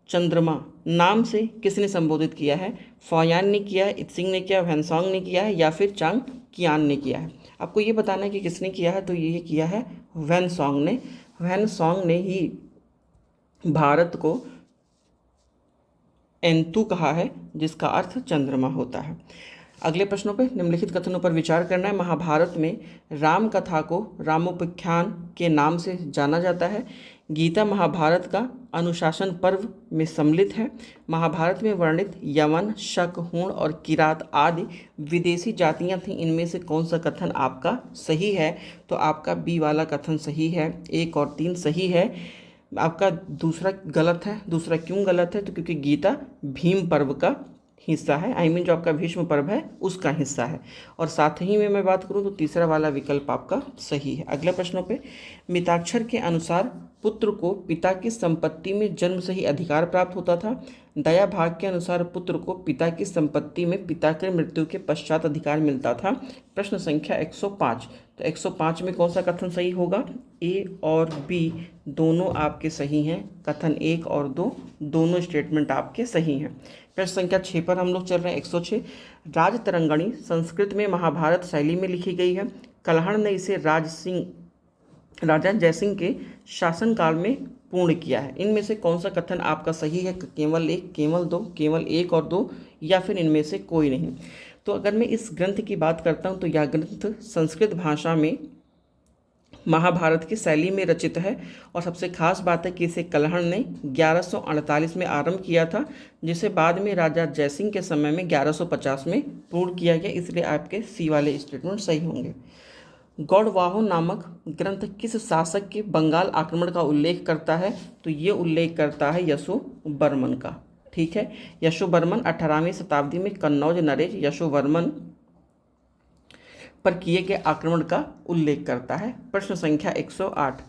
चंद्रमा नाम से किसने संबोधित किया है? फॉयान ने किया है, इत्सिंग ने किया, वैनसॉन्ग ने किया है या फिर चांग कियान ने किया है? आपको ये बताना है कि किसने किया है। तो ये किया है वैनसॉन्ग ने। वैनसॉन्ग ने ही भारत को N2 कहा है, जिसका अर्थ चंद्रमा होता है। अगले प्रश्नों पे निम्नलिखित कथनों पर विचार करना है। महाभारत में राम कथा को रामोपाख्यान के नाम से जाना जाता है। गीता महाभारत का अनुशासन पर्व में सम्मिलित है। महाभारत में वर्णित यवन, शक, हूण और किरात आदि विदेशी जातियां थीं। इनमें से कौन सा कथन आपका सही है? तो आपका बी वाला कथन सही है। 1 और 3 सही है। आपका दूसरा गलत है। दूसरा क्यों गलत है? तो क्योंकि गीता भीम पर्व का हिस्सा है, जो आपका भीष्म पर्व है उसका हिस्सा है। और साथ ही में मैं बात करूं तो तीसरा वाला विकल्प आपका सही है। अगले प्रश्नों पे, मिताक्षर के अनुसार पुत्र को पिता की संपत्ति में जन्म से ही अधिकार प्राप्त होता था। दया भाग के अनुसार पुत्र को पिता की संपत्ति में पिता की मृत्यु के पश्चात अधिकार मिलता था। प्रश्न संख्या 105। तो 105 में कौन सा कथन सही होगा? ए और बी दोनों आपके सही हैं। कथन 1 और 2 दोनों स्टेटमेंट आपके सही हैं। प्रश्न संख्या 6 पर हम लोग चल रहे हैं। 106, राजतरंगिणी संस्कृत में महाभारत शैली में लिखी गई है। कल्हण ने इसे राजा जयसिंह के शासनकाल में पूर्ण किया है। इनमें से कौन सा कथन आपका सही है? केवल 1, केवल 2, केवल 1 और 2 या फिर इनमें से कोई नहीं? तो अगर मैं इस ग्रंथ की बात करता हूँ तो यह ग्रंथ संस्कृत भाषा में महाभारत की शैली में रचित है। और सबसे खास बात है कि इसे कल्हण ने 1148 में आरंभ किया था, जिसे बाद में राजा जयसिंह के समय में 1150 में पूर्ण किया गया। इसलिए आपके सी वाले स्टेटमेंट सही होंगे। गौड़वाहो नामक ग्रंथ किस शासक के बंगाल आक्रमण का उल्लेख करता है? तो ये उल्लेख करता है यशोवर्मन का। ठीक है। यशोवर्मन 18वीं शताब्दी में कन्नौज नरेश यशोवर्मन पर किए गए आक्रमण का उल्लेख करता है। प्रश्न संख्या 108,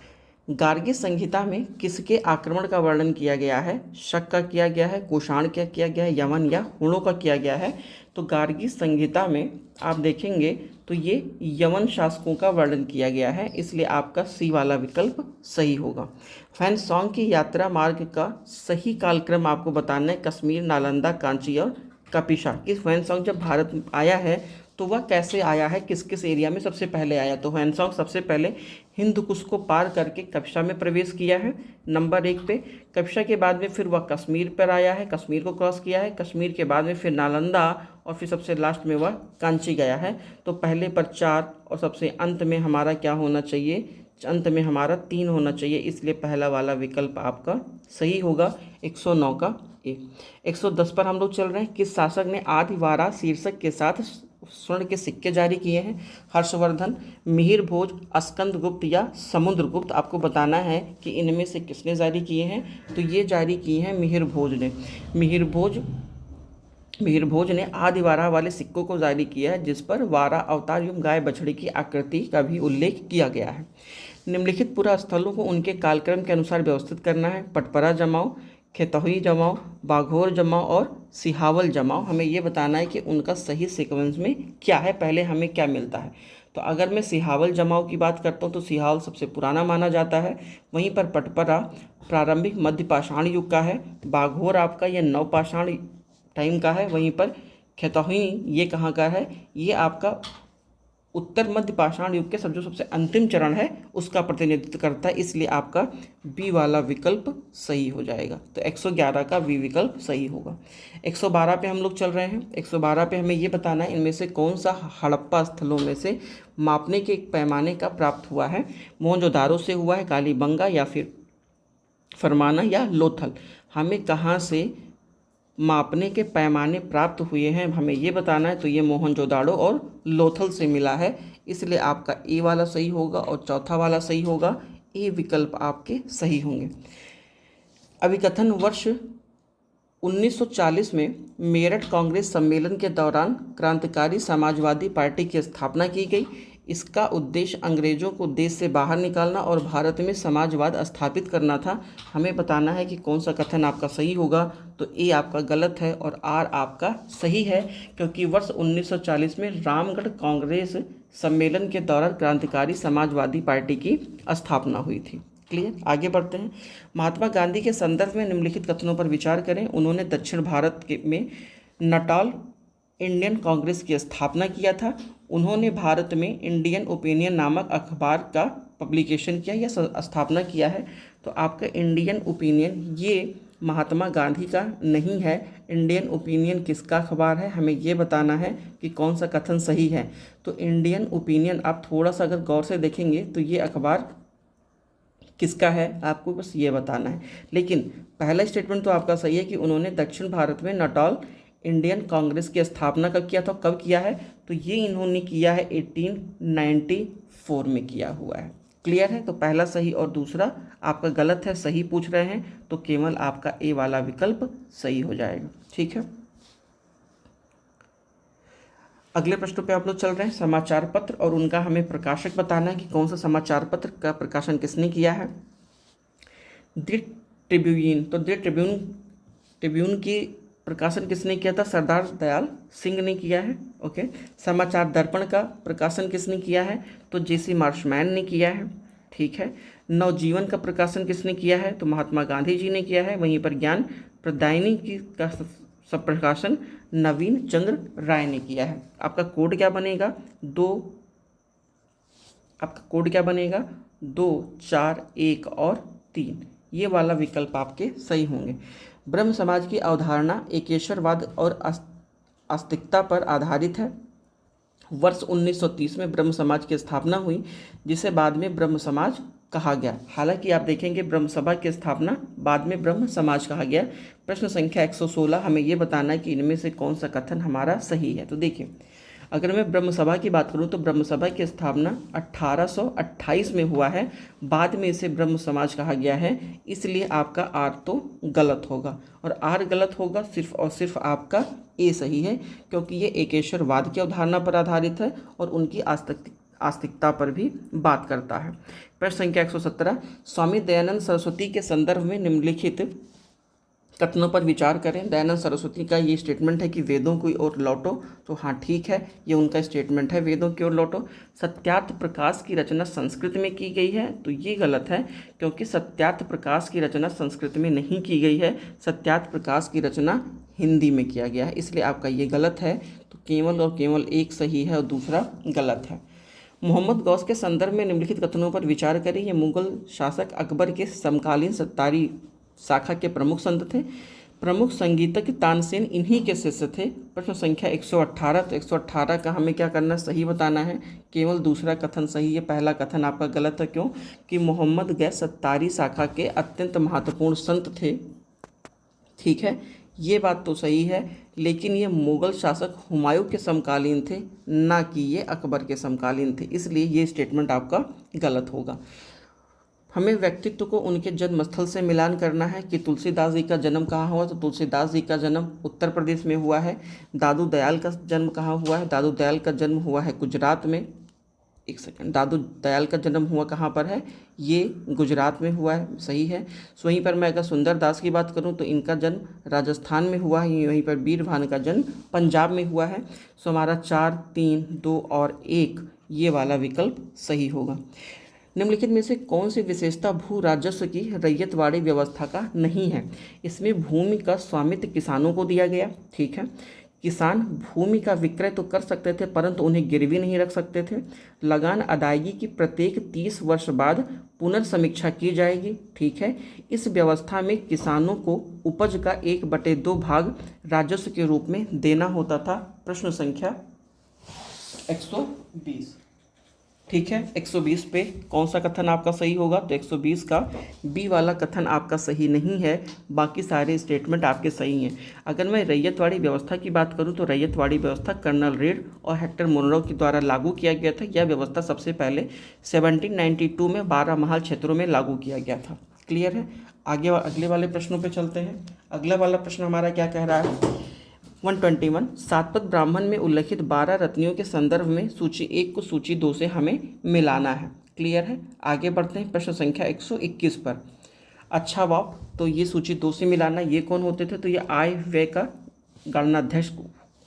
गार्गी संहिता में किसके आक्रमण का वर्णन किया गया है? शक का किया गया है, कुषाण का किया गया है, यवन या हुणों का किया गया है? तो गार्गी संहिता में आप देखेंगे तो ये यवन शासकों का वर्णन किया गया है, इसलिए आपका सी वाला विकल्प सही होगा। वैनसॉन्ग की यात्रा मार्ग का सही कालक्रम आपको बताना है। कश्मीर, नालंदा, कांची और कपिशा। इस वैनसॉन्ग जब भारत आया है तो वह कैसे आया है, किस किस एरिया में सबसे पहले आया। तो ह्वेनसांग सबसे पहले हिंद कुश को पार करके कप्छा में प्रवेश किया है नंबर 1 पे। कप्छा के बाद में फिर वह कश्मीर पर आया है, कश्मीर को क्रॉस किया है। कश्मीर के बाद में फिर नालंदा और फिर सबसे लास्ट में वह कांची गया है। तो पहले पर 4 और सबसे अंत में हमारा क्या होना चाहिए, अंत में हमारा 3 होना चाहिए, इसलिए पहला वाला विकल्प आपका सही होगा 109 का ए। 110 पर हम लोग चल रहे हैं। किस शासक ने आदिवारा शीर्षक के साथ स्वर्ण के सिक्के जारी किए हैं। हर्षवर्धन, मिहिर भोज, स्कंदगुप्त या समुद्रगुप्त। आपको बताना है कि इनमें से किसने जारी किए हैं। तो ये जारी किए हैं मिहिर भोज ने। मिहिर भोज ने आदिवारा वाले सिक्कों को जारी किया है, जिस पर वारा अवतार एवं गाय बछड़े की आकृति का भी उल्लेख किया गया है। निम्नलिखित पुरा स्थलों को उनके कालक्रम के अनुसार व्यवस्थित करना है। पटपरा जमाव, खेतही जमाव, बाघोर जमाव और सिहावल जमाव। हमें ये बताना है कि उनका सही सीक्वेंस में क्या है, पहले हमें क्या मिलता है। तो अगर मैं सिहावल जमाव की बात करता हूँ तो सिहावल सबसे पुराना माना जाता है। वहीं पर पटपरा प्रारंभिक मध्य पाषाण युग का है। बाघोर आपका यह नवपाषाण टाइम का है। वहीं पर खेतही ये कहाँ का है, ये आपका उत्तर मध्य पाषाण युग के जो सबसे अंतिम चरण है उसका प्रतिनिधित्व करता है, इसलिए आपका बी वाला विकल्प सही हो जाएगा। तो 111 का बी विकल्प सही होगा। 112 पे हम लोग चल रहे हैं। 112 पे हमें ये बताना है इनमें से कौन सा हड़प्पा स्थलों में से मापने के एक पैमाने का प्राप्त हुआ है। मोहनजोदारो से हुआ है, कालीबंगा या फिर फरमाना या लोथल। हमें कहाँ से मापने के पैमाने प्राप्त हुए हैं हमें ये बताना है। तो ये मोहनजोदाड़ो और लोथल से मिला है, इसलिए आपका ए वाला सही होगा और चौथा वाला सही होगा। ए विकल्प आपके सही होंगे। अभिकथन वर्ष 1940 में मेरठ कांग्रेस सम्मेलन के दौरान क्रांतिकारी समाजवादी पार्टी की स्थापना की गई। इसका उद्देश्य अंग्रेजों को देश से बाहर निकालना और भारत में समाजवाद स्थापित करना था। हमें बताना है कि कौन सा कथन आपका सही होगा। तो ए आपका गलत है और आर आपका सही है, क्योंकि वर्ष 1940 में रामगढ़ कांग्रेस सम्मेलन के दौरान क्रांतिकारी समाजवादी पार्टी की स्थापना हुई थी। क्लियर, आगे बढ़ते हैं। महात्मा गांधी के संदर्भ में निम्नलिखित कथनों पर विचार करें। उन्होंने दक्षिण भारत में नटाल इंडियन कांग्रेस की स्थापना किया था। उन्होंने भारत में इंडियन ओपिनियन नामक अखबार का पब्लिकेशन किया या स्थापना किया है। तो आपका इंडियन ओपिनियन ये महात्मा गांधी का नहीं है। इंडियन ओपिनियन किसका अखबार है, हमें ये बताना है कि कौन सा कथन सही है। तो इंडियन ओपिनियन आप थोड़ा सा अगर गौर से देखेंगे तो ये अखबार किसका है, आपको बस ये बताना है। लेकिन पहला स्टेटमेंट तो आपका सही है कि उन्होंने दक्षिण भारत में नटाल इंडियन कांग्रेस की स्थापना कब किया था, कब किया है। तो ये इन्होंने किया है 1894 में किया हुआ है। क्लियर है। तो पहला सही और दूसरा आपका गलत है, सही पूछ रहे हैं तो केवल आपका ए वाला विकल्प सही हो जाएगा। ठीक है, अगले प्रश्नों पे आप लोग चल रहे हैं। समाचार पत्र और उनका हमें प्रकाशक बताना है कि कौन सा समाचार पत्र का प्रकाशन किसने किया है। द ट्रिब्यून, तो द ट्रिब्यून की प्रकाशन किसने किया था, सरदार दयाल सिंह ने किया है। ओके, समाचार दर्पण का प्रकाशन किसने किया है, तो जेसी मार्शमैन ने किया है। ठीक है, नवजीवन का प्रकाशन किसने किया है, तो महात्मा गांधी जी ने किया है। वहीं पर ज्ञान प्रदायिनी की का सब प्रकाशन नवीन चंद्र राय ने किया है। आपका कोड क्या बनेगा, आपका कोड क्या बनेगा 2, 4, 1 और 3। ये वाला विकल्प आपके सही होंगे। ब्रह्म समाज की अवधारणा एकेश्वरवाद और आस्तिकता पर आधारित है। वर्ष 1930 में ब्रह्म समाज की स्थापना हुई, जिसे बाद में ब्रह्म समाज कहा गया। हालांकि आप देखेंगे ब्रह्म सभा की स्थापना बाद में ब्रह्म समाज कहा गया। प्रश्न संख्या 116, हमें यह बताना है कि इनमें से कौन सा कथन हमारा सही है। तो देखिए, अगर मैं ब्रह्म सभा की बात करूं तो ब्रह्म सभा की स्थापना 1828 में हुआ है, बाद में इसे ब्रह्म समाज कहा गया है, इसलिए आपका आर तो गलत होगा और आर गलत होगा, सिर्फ और सिर्फ आपका ए सही है, क्योंकि ये एकेश्वरवाद की अवधारणा पर आधारित है और उनकी आस्तिकता पर भी बात करता है। प्रश्न संख्या 117, स्वामी दयानंद सरस्वती के संदर्भ में निम्नलिखित कथनों पर विचार करें। दयानंद सरस्वती का ये स्टेटमेंट है कि वेदों की ओर लौटो, तो हाँ ठीक है, ये उनका स्टेटमेंट है, वेदों की ओर लौटो। सत्यार्थ प्रकाश की रचना संस्कृत में की गई है, तो ये गलत है, क्योंकि सत्यार्थ प्रकाश की रचना संस्कृत में नहीं की गई है, सत्यार्थ प्रकाश की रचना हिंदी में किया गया है, इसलिए आपका ये गलत है। तो केवल और केवल एक सही है और दूसरा गलत है। मोहम्मद गौस के संदर्भ में निम्नलिखित कथनों पर विचार करें। ये मुगल शासक अकबर के समकालीन सत्तारी शाखा के प्रमुख संत थे। प्रमुख संगीतज्ञ तानसेन इन्हीं के शिष्य थे। प्रश्न संख्या 118, तो 118 का हमें क्या करना, सही बताना है। केवल दूसरा कथन सही है, पहला कथन आपका गलत है। क्यों? कि मोहम्मद गौस सत्तारी शाखा के अत्यंत महत्वपूर्ण संत थे। ठीक है, ये बात तो सही है, लेकिन ये मुगल शासक हुमायूं के समकालीन थे, ना कि ये अकबर के समकालीन थे, इसलिए ये स्टेटमेंट आपका गलत होगा। हमें व्यक्तित्व को उनके जन्म स्थल से मिलान करना है कि तुलसीदास जी का जन्म कहाँ हुआ, तो तुलसीदास जी का जन्म उत्तर प्रदेश में हुआ है। दादू दयाल का जन्म कहाँ हुआ है? दादू दयाल का जन्म हुआ है गुजरात में। एक सेकंड, दादू दयाल का जन्म हुआ कहाँ पर है? ये गुजरात में हुआ है, सही है। वहीं पर मैं अगर सुंदर दास की बात करूं तो इनका जन्म राजस्थान में हुआ है। वहीं पर बीरभान का जन्म पंजाब में हुआ है। सो हमारा 4, 3, 2 और 1 ये वाला विकल्प सही होगा। निम्नलिखित में से कौन सी विशेषता भू राजस्व की रैयतवाड़ी व्यवस्था का नहीं है? इसमें भूमि का स्वामित्व किसानों को दिया गया। ठीक है, किसान भूमि का विक्रय तो कर सकते थे परंतु उन्हें गिरवी नहीं रख सकते थे। लगान अदायगी की प्रत्येक 30 वर्ष बाद पुनर्समीक्षा की जाएगी। ठीक है, इस व्यवस्था में किसानों को उपज का 1/2 भाग राजस्व के रूप में देना होता था। प्रश्न संख्या 120। ठीक है, 120 पे कौन सा कथन आपका सही होगा? तो 120 का बी वाला कथन आपका सही नहीं है, बाकी सारे स्टेटमेंट आपके सही हैं। अगर मैं रैयतवाड़ी व्यवस्था की बात करूं तो रैयतवाड़ी व्यवस्था कर्नल रेड और हेक्टर मोनरो के द्वारा लागू किया गया था। यह व्यवस्था सबसे पहले 1792 में 12 महल क्षेत्रों में लागू किया गया था। क्लियर है? आगे अगले वाले प्रश्नों पर चलते हैं। अगला वाला प्रश्न हमारा क्या कह रहा है? 121, सातपद ब्राह्मण में उल्लिखित 12 रत्नियों के संदर्भ में सूची 1 को सूची 2 से हमें मिलाना है। क्लियर है? आगे बढ़ते हैं प्रश्न संख्या 121 पर। अच्छा वाह, तो ये सूची 2 से मिलाना, ये कौन होते थे? तो ये आय व्यय का गणनाध्यक्ष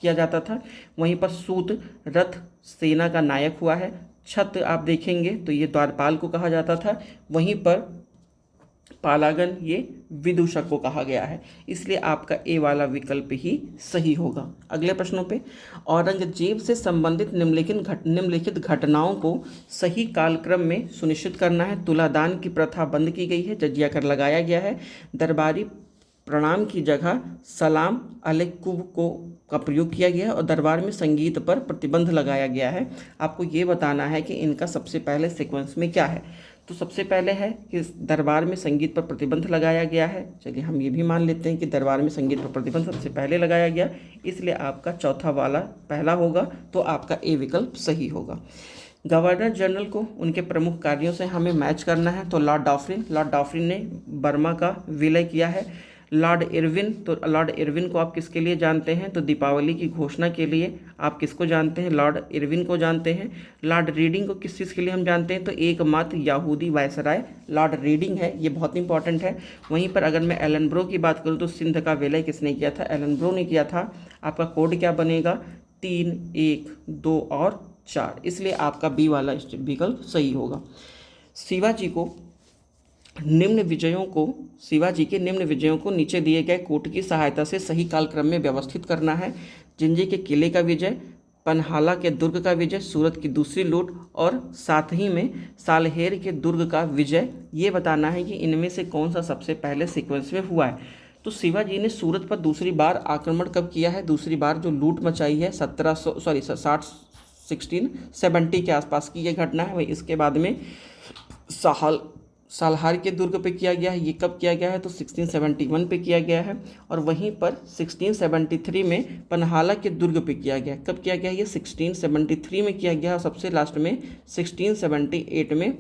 किया जाता था। वहीं पर सूत रथ सेना का नायक हुआ है। छत आप देखेंगे तो ये द्वारपाल को कहा जाता था। वहीं पर पालागन ये विदूषक को कहा गया है, इसलिए आपका ए वाला विकल्प ही सही होगा। अगले प्रश्नों पे, औरंगजेब से संबंधित निम्नलिखित घटनाओं को सही कालक्रम में सुनिश्चित करना है। तुलादान की प्रथा बंद की गई है, जजिया कर लगाया गया है। दरबारी प्रणाम की जगह सलाम अलैकुम का प्रयोग किया गया है और दरबार में संगीत पर प्रतिबंध लगाया गया है। आपको ये बताना है कि इनका सबसे पहले सीक्वेंस में क्या है। तो सबसे पहले है कि दरबार में संगीत पर प्रतिबंध लगाया गया है। चलिए हम ये भी मान लेते हैं कि दरबार में संगीत पर प्रतिबंध सबसे पहले लगाया गया, इसलिए आपका चौथा वाला पहला होगा, तो आपका ए विकल्प सही होगा। गवर्नर जनरल को उनके प्रमुख कार्यों से हमें मैच करना है, तो लॉर्ड डॉफ्रिन ने बर्मा का विलय किया है। लॉर्ड इरविन, तो लॉर्ड इरविन को आप किसके लिए जानते हैं? तो दीपावली की घोषणा के लिए आप किसको जानते हैं? लॉर्ड इरविन को जानते हैं। लॉर्ड रीडिंग को किस चीज़ के लिए हम जानते हैं? तो एकमात्र यहूदी वायसराय लॉर्ड रीडिंग है, ये बहुत इंपॉर्टेंट है। वहीं पर अगर मैं एलनब्रो की बात करूँ तो सिंध का विलय किसने किया था? एलनब्रो ने किया था। आपका कोड क्या बनेगा? 3, 1, 2 और 4, इसलिए आपका बी वाला विकल्प सही होगा। शिवाजी के निम्न विजयों को नीचे दिए गए कोट की सहायता से सही कालक्रम में व्यवस्थित करना है। जिंजी के किले का विजय, पनहाला के दुर्ग का विजय, सूरत की दूसरी लूट और साथ ही में सालहेर के दुर्ग का विजय। ये बताना है कि इनमें से कौन सा सबसे पहले सीक्वेंस में हुआ है। तो शिवाजी ने सूरत पर दूसरी बार आक्रमण कब किया है? दूसरी बार जो लूट मचाई है 1670 के आसपास की ये घटना है। वही इसके बाद में सालहार के दुर्ग पे किया गया है। ये कब किया गया है? तो 1671 पे किया गया है। और वहीं पर 1673 में पनहाला के दुर्ग पे किया गया। कब किया गया? ये 1673 में किया गया और सबसे लास्ट में 1678 में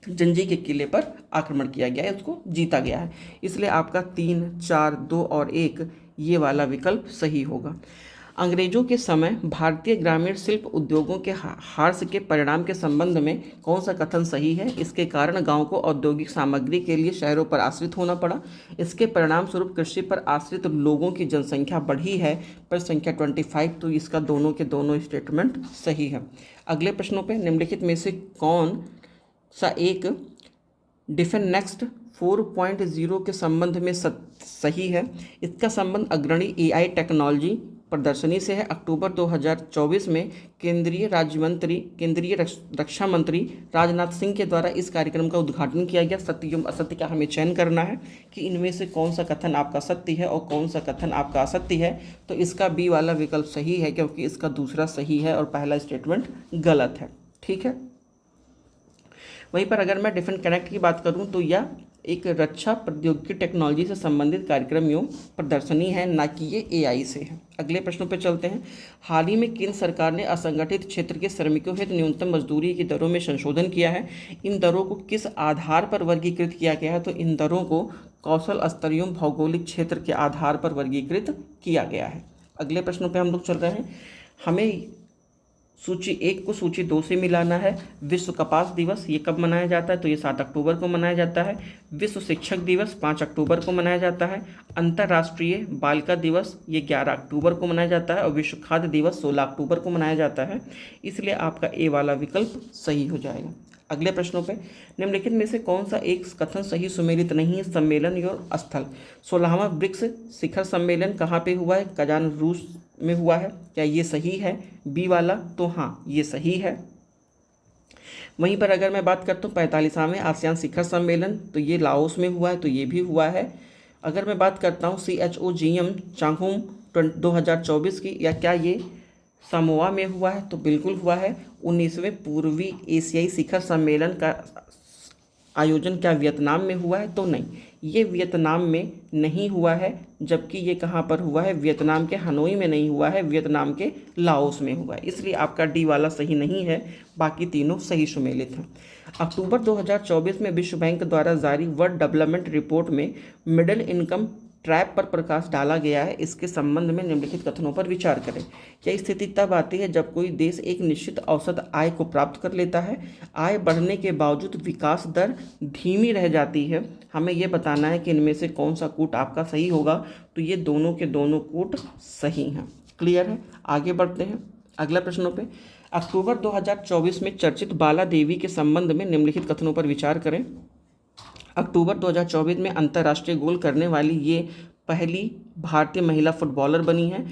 जंजी के किले पर आक्रमण किया गया है, उसको जीता गया है। इसलिए आपका 3, 4, 2 और 1 ये वाला विकल्प सही होगा। अंग्रेजों के समय भारतीय ग्रामीण शिल्प उद्योगों के ह्रास के परिणाम के संबंध में कौन सा कथन सही है? इसके कारण गांव को औद्योगिक सामग्री के लिए शहरों पर आश्रित होना पड़ा। इसके परिणाम स्वरूप कृषि पर आश्रित लोगों की जनसंख्या बढ़ी है। प्रश्न संख्या 25, तो इसका दोनों के दोनों स्टेटमेंट सही है। अगले प्रश्नों पर निम्नलिखित में से कौन सा एक डिफेन नेक्स्ट 4.0 के संबंध में सही है? इसका संबंध अग्रणी AI टेक्नोलॉजी प्रदर्शनी से है। अक्टूबर 2024 में केंद्रीय रक्षा मंत्री राजनाथ सिंह के द्वारा इस कार्यक्रम का उद्घाटन किया गया। सत्य एवं असत्य का हमें चयन करना है कि इनमें से कौन सा कथन आपका सत्य है और कौन सा कथन आपका असत्य है। तो इसका बी वाला विकल्प सही है, क्योंकि इसका दूसरा सही है और पहला स्टेटमेंट गलत है। ठीक है। वहीं पर अगर मैं डिफेंस कनेक्ट की बात करूं तो यह एक रक्षा प्रौद्योगिकी टेक्नोलॉजी से संबंधित कार्यक्रम एवं प्रदर्शनी है, ना कि ये एआई से है। अगले प्रश्नों पर चलते हैं। हाल ही में केंद्र सरकार ने असंगठित क्षेत्र के श्रमिकों हेतु न्यूनतम मजदूरी की दरों में संशोधन किया है। इन दरों को किस आधार पर वर्गीकृत किया गया है? तो इन दरों को कौशल स्तर एवं भौगोलिक क्षेत्र के आधार पर वर्गीकृत किया गया है। अगले प्रश्नों पर हम लोग चल रहे हैं। हमें सूची 1 को सूची 2 से मिलाना है। विश्व कपास दिवस ये कब मनाया जाता है? तो ये 7 अक्टूबर को मनाया जाता है। विश्व शिक्षक दिवस 5 अक्टूबर को मनाया जाता है। अंतर्राष्ट्रीय बालिका दिवस ये 11 अक्टूबर को मनाया जाता है और विश्व खाद्य दिवस 16 अक्टूबर को मनाया जाता है। इसलिए आपका ए वाला विकल्प सही हो जाएगा। अगले प्रश्नों पे, निम्नलिखित में से कौन सा एक कथन सही सुमेलित नहीं है? सम्मेलन और स्थल। 16वां ब्रिक्स शिखर सम्मेलन कहाँ पे हुआ है? कजान, रूस में हुआ है। क्या ये सही है? बी वाला, तो हाँ ये सही है। वहीं पर अगर मैं बात करता हूँ 45वां आसियान शिखर सम्मेलन, तो ये लाओस में हुआ है, तो ये भी हुआ है। अगर मैं बात करता हूँ CHOGM चांगहोम 2024 की, या क्या ये समोआ में हुआ है? तो बिल्कुल हुआ है। 19वें पूर्वी एशियाई शिखर सम्मेलन का आयोजन क्या वियतनाम में हुआ है? तो नहीं, ये वियतनाम में नहीं हुआ है। जबकि ये कहाँ पर हुआ है? वियतनाम के हनोई में नहीं हुआ है, वियतनाम के लाओस में हुआ है। इसलिए आपका डी वाला सही नहीं है, बाकी तीनों सही सुमेलित हैं। अक्टूबर 2024 में विश्व बैंक द्वारा जारी वर्ल्ड डेवलपमेंट रिपोर्ट में मिडिल इनकम ट्रैप पर प्रकाश डाला गया है। इसके संबंध में निम्नलिखित कथनों पर विचार करें। क्या स्थिति तब आती है जब कोई देश एक निश्चित औसत आय को प्राप्त कर लेता है, आय बढ़ने के बावजूद विकास दर धीमी रह जाती है? हमें यह बताना है कि इनमें से कौन सा कूट आपका सही होगा। तो ये दोनों के दोनों कूट सही हैं। क्लियर है? आगे बढ़ते हैं अगला प्रश्नों पे। अक्टूबर 2024 में चर्चित बाला देवी के संबंध में निम्नलिखित कथनों पर विचार करें। अक्टूबर 2024 में अंतर्राष्ट्रीय गोल करने वाली ये पहली भारतीय महिला फुटबॉलर बनी हैं।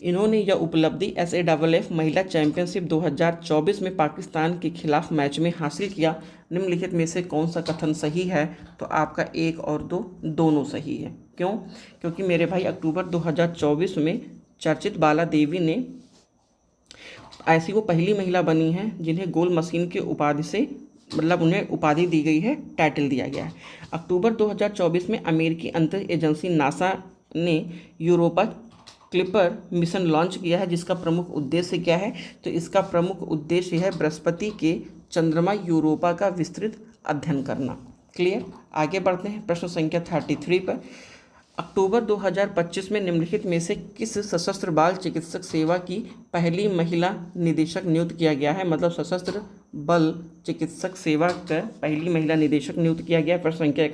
इन्होंने यह उपलब्धि SAFF महिला चैंपियनशिप 2024 में पाकिस्तान के खिलाफ मैच में हासिल किया। निम्नलिखित में से कौन सा कथन सही है? तो आपका 1 और 2 दोनों सही है। क्यों? क्योंकि मेरे भाई अक्टूबर 2024 में चर्चित बाला देवी ने ऐसी वो पहली महिला बनी हैं जिन्हें गोल मशीन के उपाधि से उन्हें उपाधि दी गई है, टाइटल दिया गया है। अक्टूबर 2024 में अमेरिकी अंतरिक्ष एजेंसी नासा ने यूरोपा क्लिपर मिशन लॉन्च किया है, जिसका प्रमुख उद्देश्य क्या है? तो इसका प्रमुख उद्देश्य है बृहस्पति के चंद्रमा यूरोपा का विस्तृत अध्ययन करना। क्लियर? आगे बढ़ते हैं प्रश्न संख्या 33 पर। अक्टूबर 2025 में निम्नलिखित में से किस सशस्त्र बाल चिकित्सक सेवा की पहली महिला निदेशक नियुक्त किया गया है? मतलब सशस्त्र बल चिकित्सक सेवा का पहली महिला निदेशक नियुक्त किया गया है। प्रश्न संख्या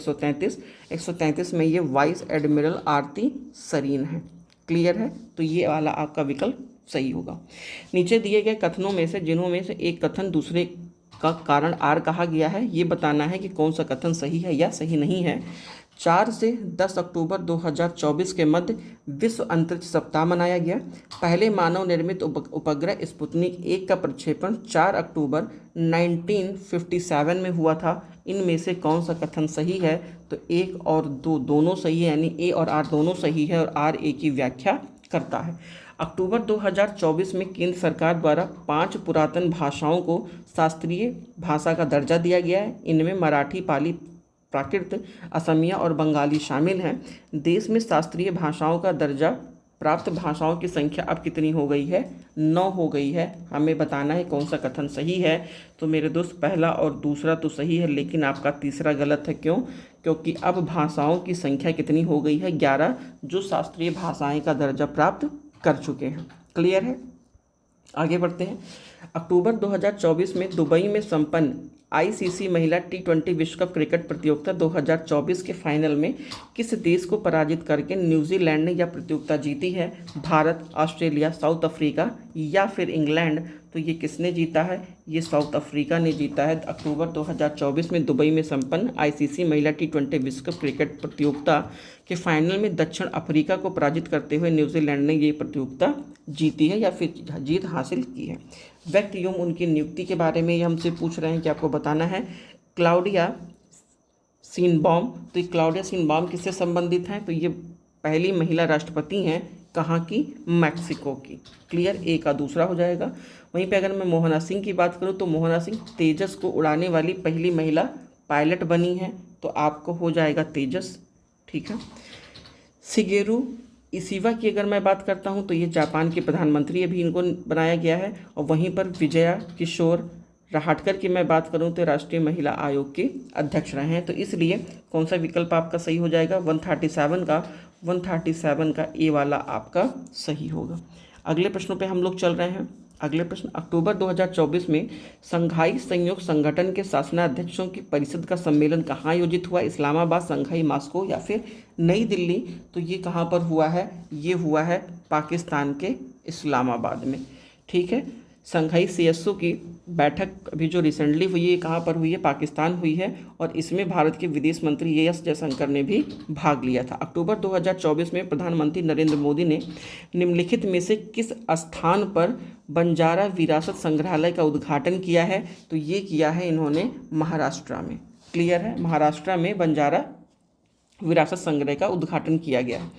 133 में ये वाइस एडमिरल आरती सरीन है। क्लियर है? तो ये वाला आपका विकल्प सही होगा। नीचे दिए गए कथनों में से जिन्हों में से एक कथन दूसरे का कारण आर कहा गया है, ये बताना है कि कौन सा कथन सही है या सही नहीं है। 4 से 10 अक्टूबर 2024 के मध्य विश्व अंतरिक्ष सप्ताह मनाया गया। पहले मानव निर्मित उपग्रह स्पुतनिक 1 का प्रक्षेपण 4 अक्टूबर 1957 में हुआ था। इनमें से कौन सा कथन सही है? तो 1 और 2 दोनों सही है, यानी ए और आर दोनों सही है और आर ए की व्याख्या करता है। अक्टूबर 2024 में केंद्र सरकार द्वारा 5 पुरातन भाषाओं को शास्त्रीय भाषा का दर्जा दिया गया है। इनमें मराठी, पाली, प्राकृत, असमिया और बंगाली शामिल हैं। देश में शास्त्रीय भाषाओं का दर्जा प्राप्त भाषाओं की संख्या अब कितनी हो गई है? 9 हो गई है। हमें बताना है कौन सा कथन सही है। तो मेरे दोस्त पहला और दूसरा तो सही है, लेकिन आपका तीसरा गलत है। क्यों? क्योंकि अब भाषाओं की संख्या कितनी हो गई है? 11, जो शास्त्रीय भाषाएं का दर्जा प्राप्त कर चुके हैं। क्लियर है? आगे बढ़ते हैं। अक्टूबर 2024 में दुबई में संपन्न ICC महिला T20 विश्व कप क्रिकेट प्रतियोगिता 2024 के फाइनल में किस देश को पराजित करके न्यूजीलैंड ने यह प्रतियोगिता जीती है? भारत, ऑस्ट्रेलिया, साउथ अफ्रीका या फिर इंग्लैंड? तो ये किसने जीता है? ये साउथ अफ्रीका ने जीता है। अक्टूबर 2024 में दुबई में संपन्न आईसीसी महिला T20 विश्व कप क्रिकेट प्रतियोगिता के फाइनल में दक्षिण अफ्रीका को पराजित करते हुए न्यूजीलैंड ने ये प्रतियोगिता जीती है या फिर जीत हासिल की है। व्यक्ति एवं उनकी नियुक्ति के बारे में ये हमसे पूछ रहे हैं कि आपको बताना है। क्लाउडिया सीनबॉम, तो ये क्लाउडिया सीनबॉम किससे संबंधित हैं? तो ये पहली महिला राष्ट्रपति हैं, कहाँ की? मैक्सिको की। क्लियर, ए का दूसरा हो जाएगा। वहीं पे अगर मैं मोहना सिंह की बात करूँ तो मोहना सिंह तेजस को उड़ाने वाली पहली महिला पायलट बनी हैं, तो आपको हो जाएगा तेजस। ठीक है। शिगेरू इशिबा की अगर मैं बात करता हूँ तो ये जापान के प्रधानमंत्री अभी इनको बनाया गया है। और वहीं पर विजया किशोर राहटकर की मैं बात करूं तो राष्ट्रीय महिला आयोग के अध्यक्ष रहे हैं। तो इसलिए कौन सा विकल्प आपका सही हो जाएगा? 137 का ए वाला आपका सही होगा। अगले प्रश्नों पे हम लोग चल रहे हैं। अगले प्रश्न, अक्टूबर 2024 में संघाई सहयोग संगठन के शासनाध्यक्षों की परिषद का सम्मेलन कहाँ आयोजित हुआ? इस्लामाबाद, संघाई, मॉस्को या फिर नई दिल्ली? तो ये कहाँ पर हुआ है? ये हुआ है पाकिस्तान के इस्लामाबाद में। ठीक है। संघाई सीएसओ की बैठक अभी जो रिसेंटली हुई है कहाँ पर हुई है? पाकिस्तान हुई है। और इसमें भारत के विदेश मंत्री एस जयशंकर ने भी भाग लिया था। अक्टूबर 2024 में प्रधानमंत्री नरेंद्र मोदी ने निम्नलिखित में से किस स्थान पर बंजारा विरासत संग्रहालय का उद्घाटन किया है? तो ये किया है इन्होंने महाराष्ट्र में। क्लियर है, महाराष्ट्र में बंजारा विरासत संग्रह का उद्घाटन किया गया है।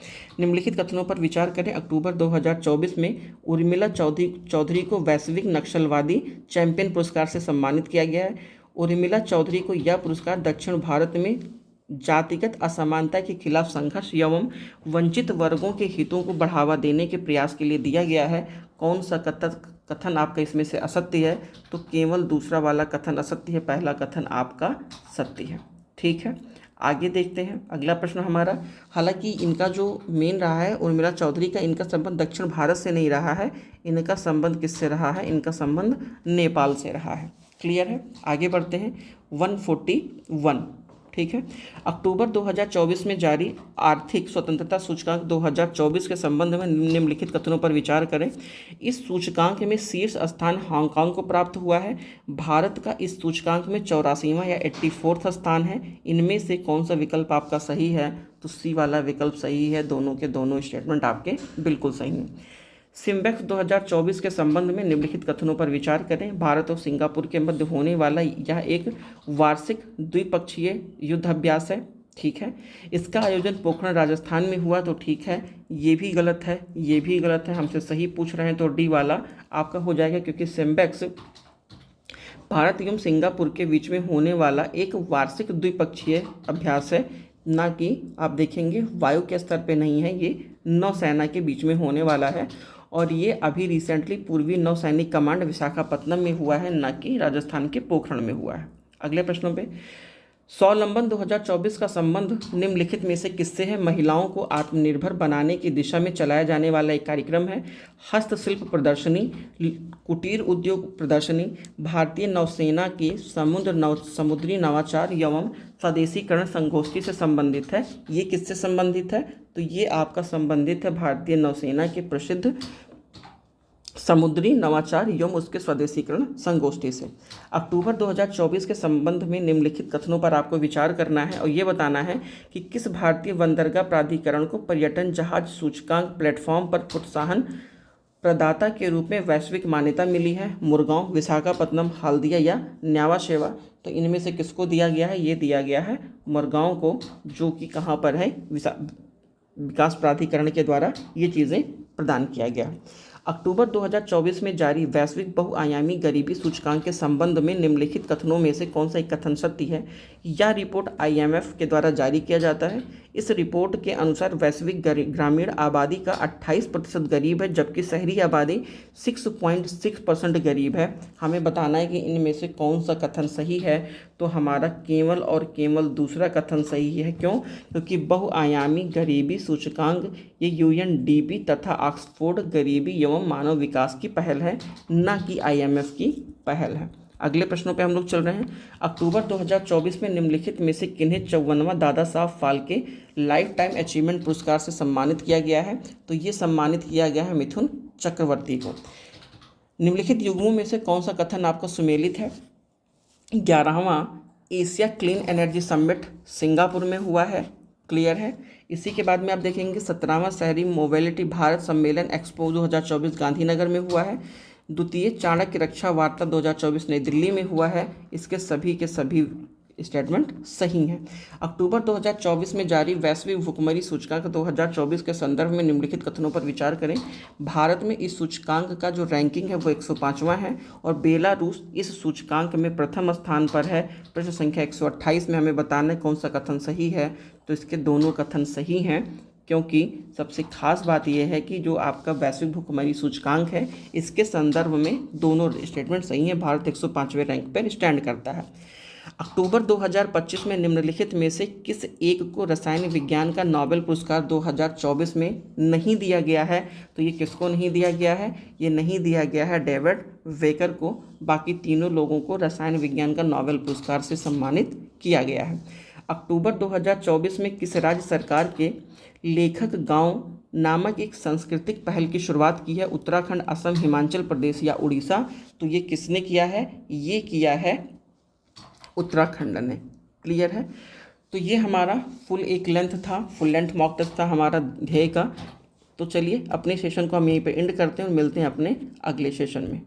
निम्नलिखित कथनों पर विचार करें। अक्टूबर 2024 में उर्मिला चौधरी को वैश्विक नक्सलवादी चैंपियन पुरस्कार से सम्मानित किया गया है। उर्मिला चौधरी को यह पुरस्कार दक्षिण भारत में जातिगत असमानता के खिलाफ संघर्ष एवं वंचित वर्गों के हितों को बढ़ावा देने के प्रयास के लिए दिया गया है। कौन सा कथन आपका इसमें से असत्य है? तो केवल दूसरा वाला कथन असत्य है, पहला कथन आपका सत्य है। ठीक है, आगे देखते हैं अगला प्रश्न हमारा। हालांकि इनका जो मेन रहा है उर्मिला चौधरी का, इनका संबंध दक्षिण भारत से नहीं रहा है, इनका संबंध किससे रहा है? इनका संबंध नेपाल से रहा है। क्लियर है, आगे बढ़ते हैं। 141। ठीक है। अक्टूबर 2024 में जारी आर्थिक स्वतंत्रता सूचकांक 2024 के संबंध में निम्नलिखित कथनों पर विचार करें। इस सूचकांक में शीर्ष स्थान हांगकांग को प्राप्त हुआ है। भारत का इस सूचकांक में 84वां या 84वां स्थान है। इनमें से कौन सा विकल्प आपका सही है? तो सी वाला विकल्प सही है। दोनों के दोनों स्टेटमेंट आपके बिल्कुल सही हैं। सिम्बेक्स 2024 के संबंध में निम्नलिखित कथनों पर विचार करें। भारत और सिंगापुर के मध्य होने वाला यह एक वार्षिक द्विपक्षीय युद्धाभ्यास है। ठीक है। इसका आयोजन पोखरण राजस्थान में हुआ, तो ठीक है। ये भी गलत है, ये भी गलत है। हमसे सही पूछ रहे हैं तो डी वाला आपका हो जाएगा, क्योंकि सिम्बेक्स भारत एवं सिंगापुर के बीच में होने वाला एक वार्षिक द्विपक्षीय अभ्यास है, ना कि आप देखेंगे वायु के स्तर पे नहीं है, ये नौसेना के बीच में होने वाला है। और ये अभी रिसेंटली पूर्वी नौसैनिक कमांड विशाखापत्तनम में हुआ है, ना कि राजस्थान के पोखरण में हुआ है। अगले प्रश्नों पे, स्वावलंबन 2024 का संबंध निम्नलिखित में से किससे है? महिलाओं को आत्मनिर्भर बनाने की दिशा में चलाया जाने वाला एक कार्यक्रम है। हस्तशिल्प प्रदर्शनी, कुटीर उद्योग प्रदर्शनी, भारतीय नौसेना की समुद्री नवाचार एवं स्वदेशीकरण संगोष्ठी से संबंधित है। ये किससे संबंधित है? तो ये आपका संबंधित है भारतीय नौसेना के प्रसिद्ध समुद्री नवाचार एवं उसके स्वदेशीकरण संगोष्ठी से। अक्टूबर 2024 के संबंध में निम्नलिखित कथनों पर आपको विचार करना है और ये बताना है कि किस भारतीय बंदरगाह प्राधिकरण को पर्यटन जहाज सूचकांक प्लेटफॉर्म पर प्रोत्साहन प्रदाता के रूप में वैश्विक मान्यता मिली है? मुरगांव, विशाखापत्तनम, हल्दिया या न्यावा शेवा? तो इनमें से किसको दिया गया है? ये दिया गया है मुरगांव को, जो कि कहाँ पर है? विकास प्राधिकरण के द्वारा ये चीज़ें प्रदान किया गया। अक्टूबर 2024 में जारी वैश्विक बहुआयामी गरीबी सूचकांक के संबंध में निम्नलिखित कथनों में से कौन सा एक कथन सत्य है? यह रिपोर्ट IMF के द्वारा जारी किया जाता है। इस रिपोर्ट के अनुसार वैश्विक ग्रामीण आबादी का 28% गरीब है, जबकि शहरी आबादी 6.6% गरीब है। हमें बताना है कि इनमें से कौन सा कथन सही है। तो हमारा केवल और केवल दूसरा कथन सही है। क्यों? क्योंकि बहुआयामी गरीबी सूचकांक ये UNDP तथा ऑक्सफोर्ड गरीबी एवं मानव विकास की पहल है, न कि IMF की पहल है। अगले प्रश्नों पे हम लोग चल रहे हैं। अक्टूबर 2024 में निम्नलिखित में से किन्हें 54वां Dada Saheb Phalke life time achievement पुरस्कार से सम्मानित किया गया है? तो ये सम्मानित किया गया है मिथुन चक्रवर्ती को। निम्नलिखित युग्मों में से कौन सा कथन आपका सुमेलित है? 11वां Asia clean energy summit Singapore में हुआ है, क्लियर है। इसी के बाद में आप देखेंगे 17वां शहरी मोबिलिटी भारत सम्मेलन एक्सपो 2024 गांधीनगर में हुआ है। द्वितीय चाणक्य रक्षा वार्ता 2024 नई दिल्ली में हुआ है। इसके सभी के सभी स्टेटमेंट सही हैं। अक्टूबर 2024 में जारी वैश्विक भुखमरी सूचकांक 2024 के संदर्भ में निम्नलिखित कथनों पर विचार करें। भारत में इस सूचकांक का जो रैंकिंग है वो 105वां है और बेलारूस इस सूचकांक में प्रथम स्थान पर है। प्रश्न संख्या 128 में हमें बताना है कौन सा कथन सही है, तो इसके दोनों कथन सही हैं, क्योंकि सबसे खास बात यह है कि जो आपका वैश्विक भुखमरी सूचकांक है इसके संदर्भ में दोनों स्टेटमेंट सही हैं। भारत 105वें रैंक पर स्टैंड करता है। अक्टूबर 2025 में निम्नलिखित में से किस एक को रसायन विज्ञान का नोबेल पुरस्कार 2024 में नहीं दिया गया है? तो ये किसको नहीं दिया गया है? ये नहीं दिया गया है डेविड वेकर को। बाकी तीनों लोगों को रसायन विज्ञान का नोबेल पुरस्कार से सम्मानित किया गया है। अक्टूबर 2024 में किस राज्य सरकार के लेखक गांव नामक एक सांस्कृतिक पहल की शुरुआत की है? उत्तराखंड, असम, हिमाचल प्रदेश या उड़ीसा? तो ये किसने किया है? ये किया है उत्तराखंड ने, क्लियर है। तो ये हमारा फुल लेंथ मॉक टेस्ट था हमारा ध्येय का। तो चलिए अपने सेशन को हम यहीं पे एंड करते हैं और मिलते हैं अपने अगले सेशन में।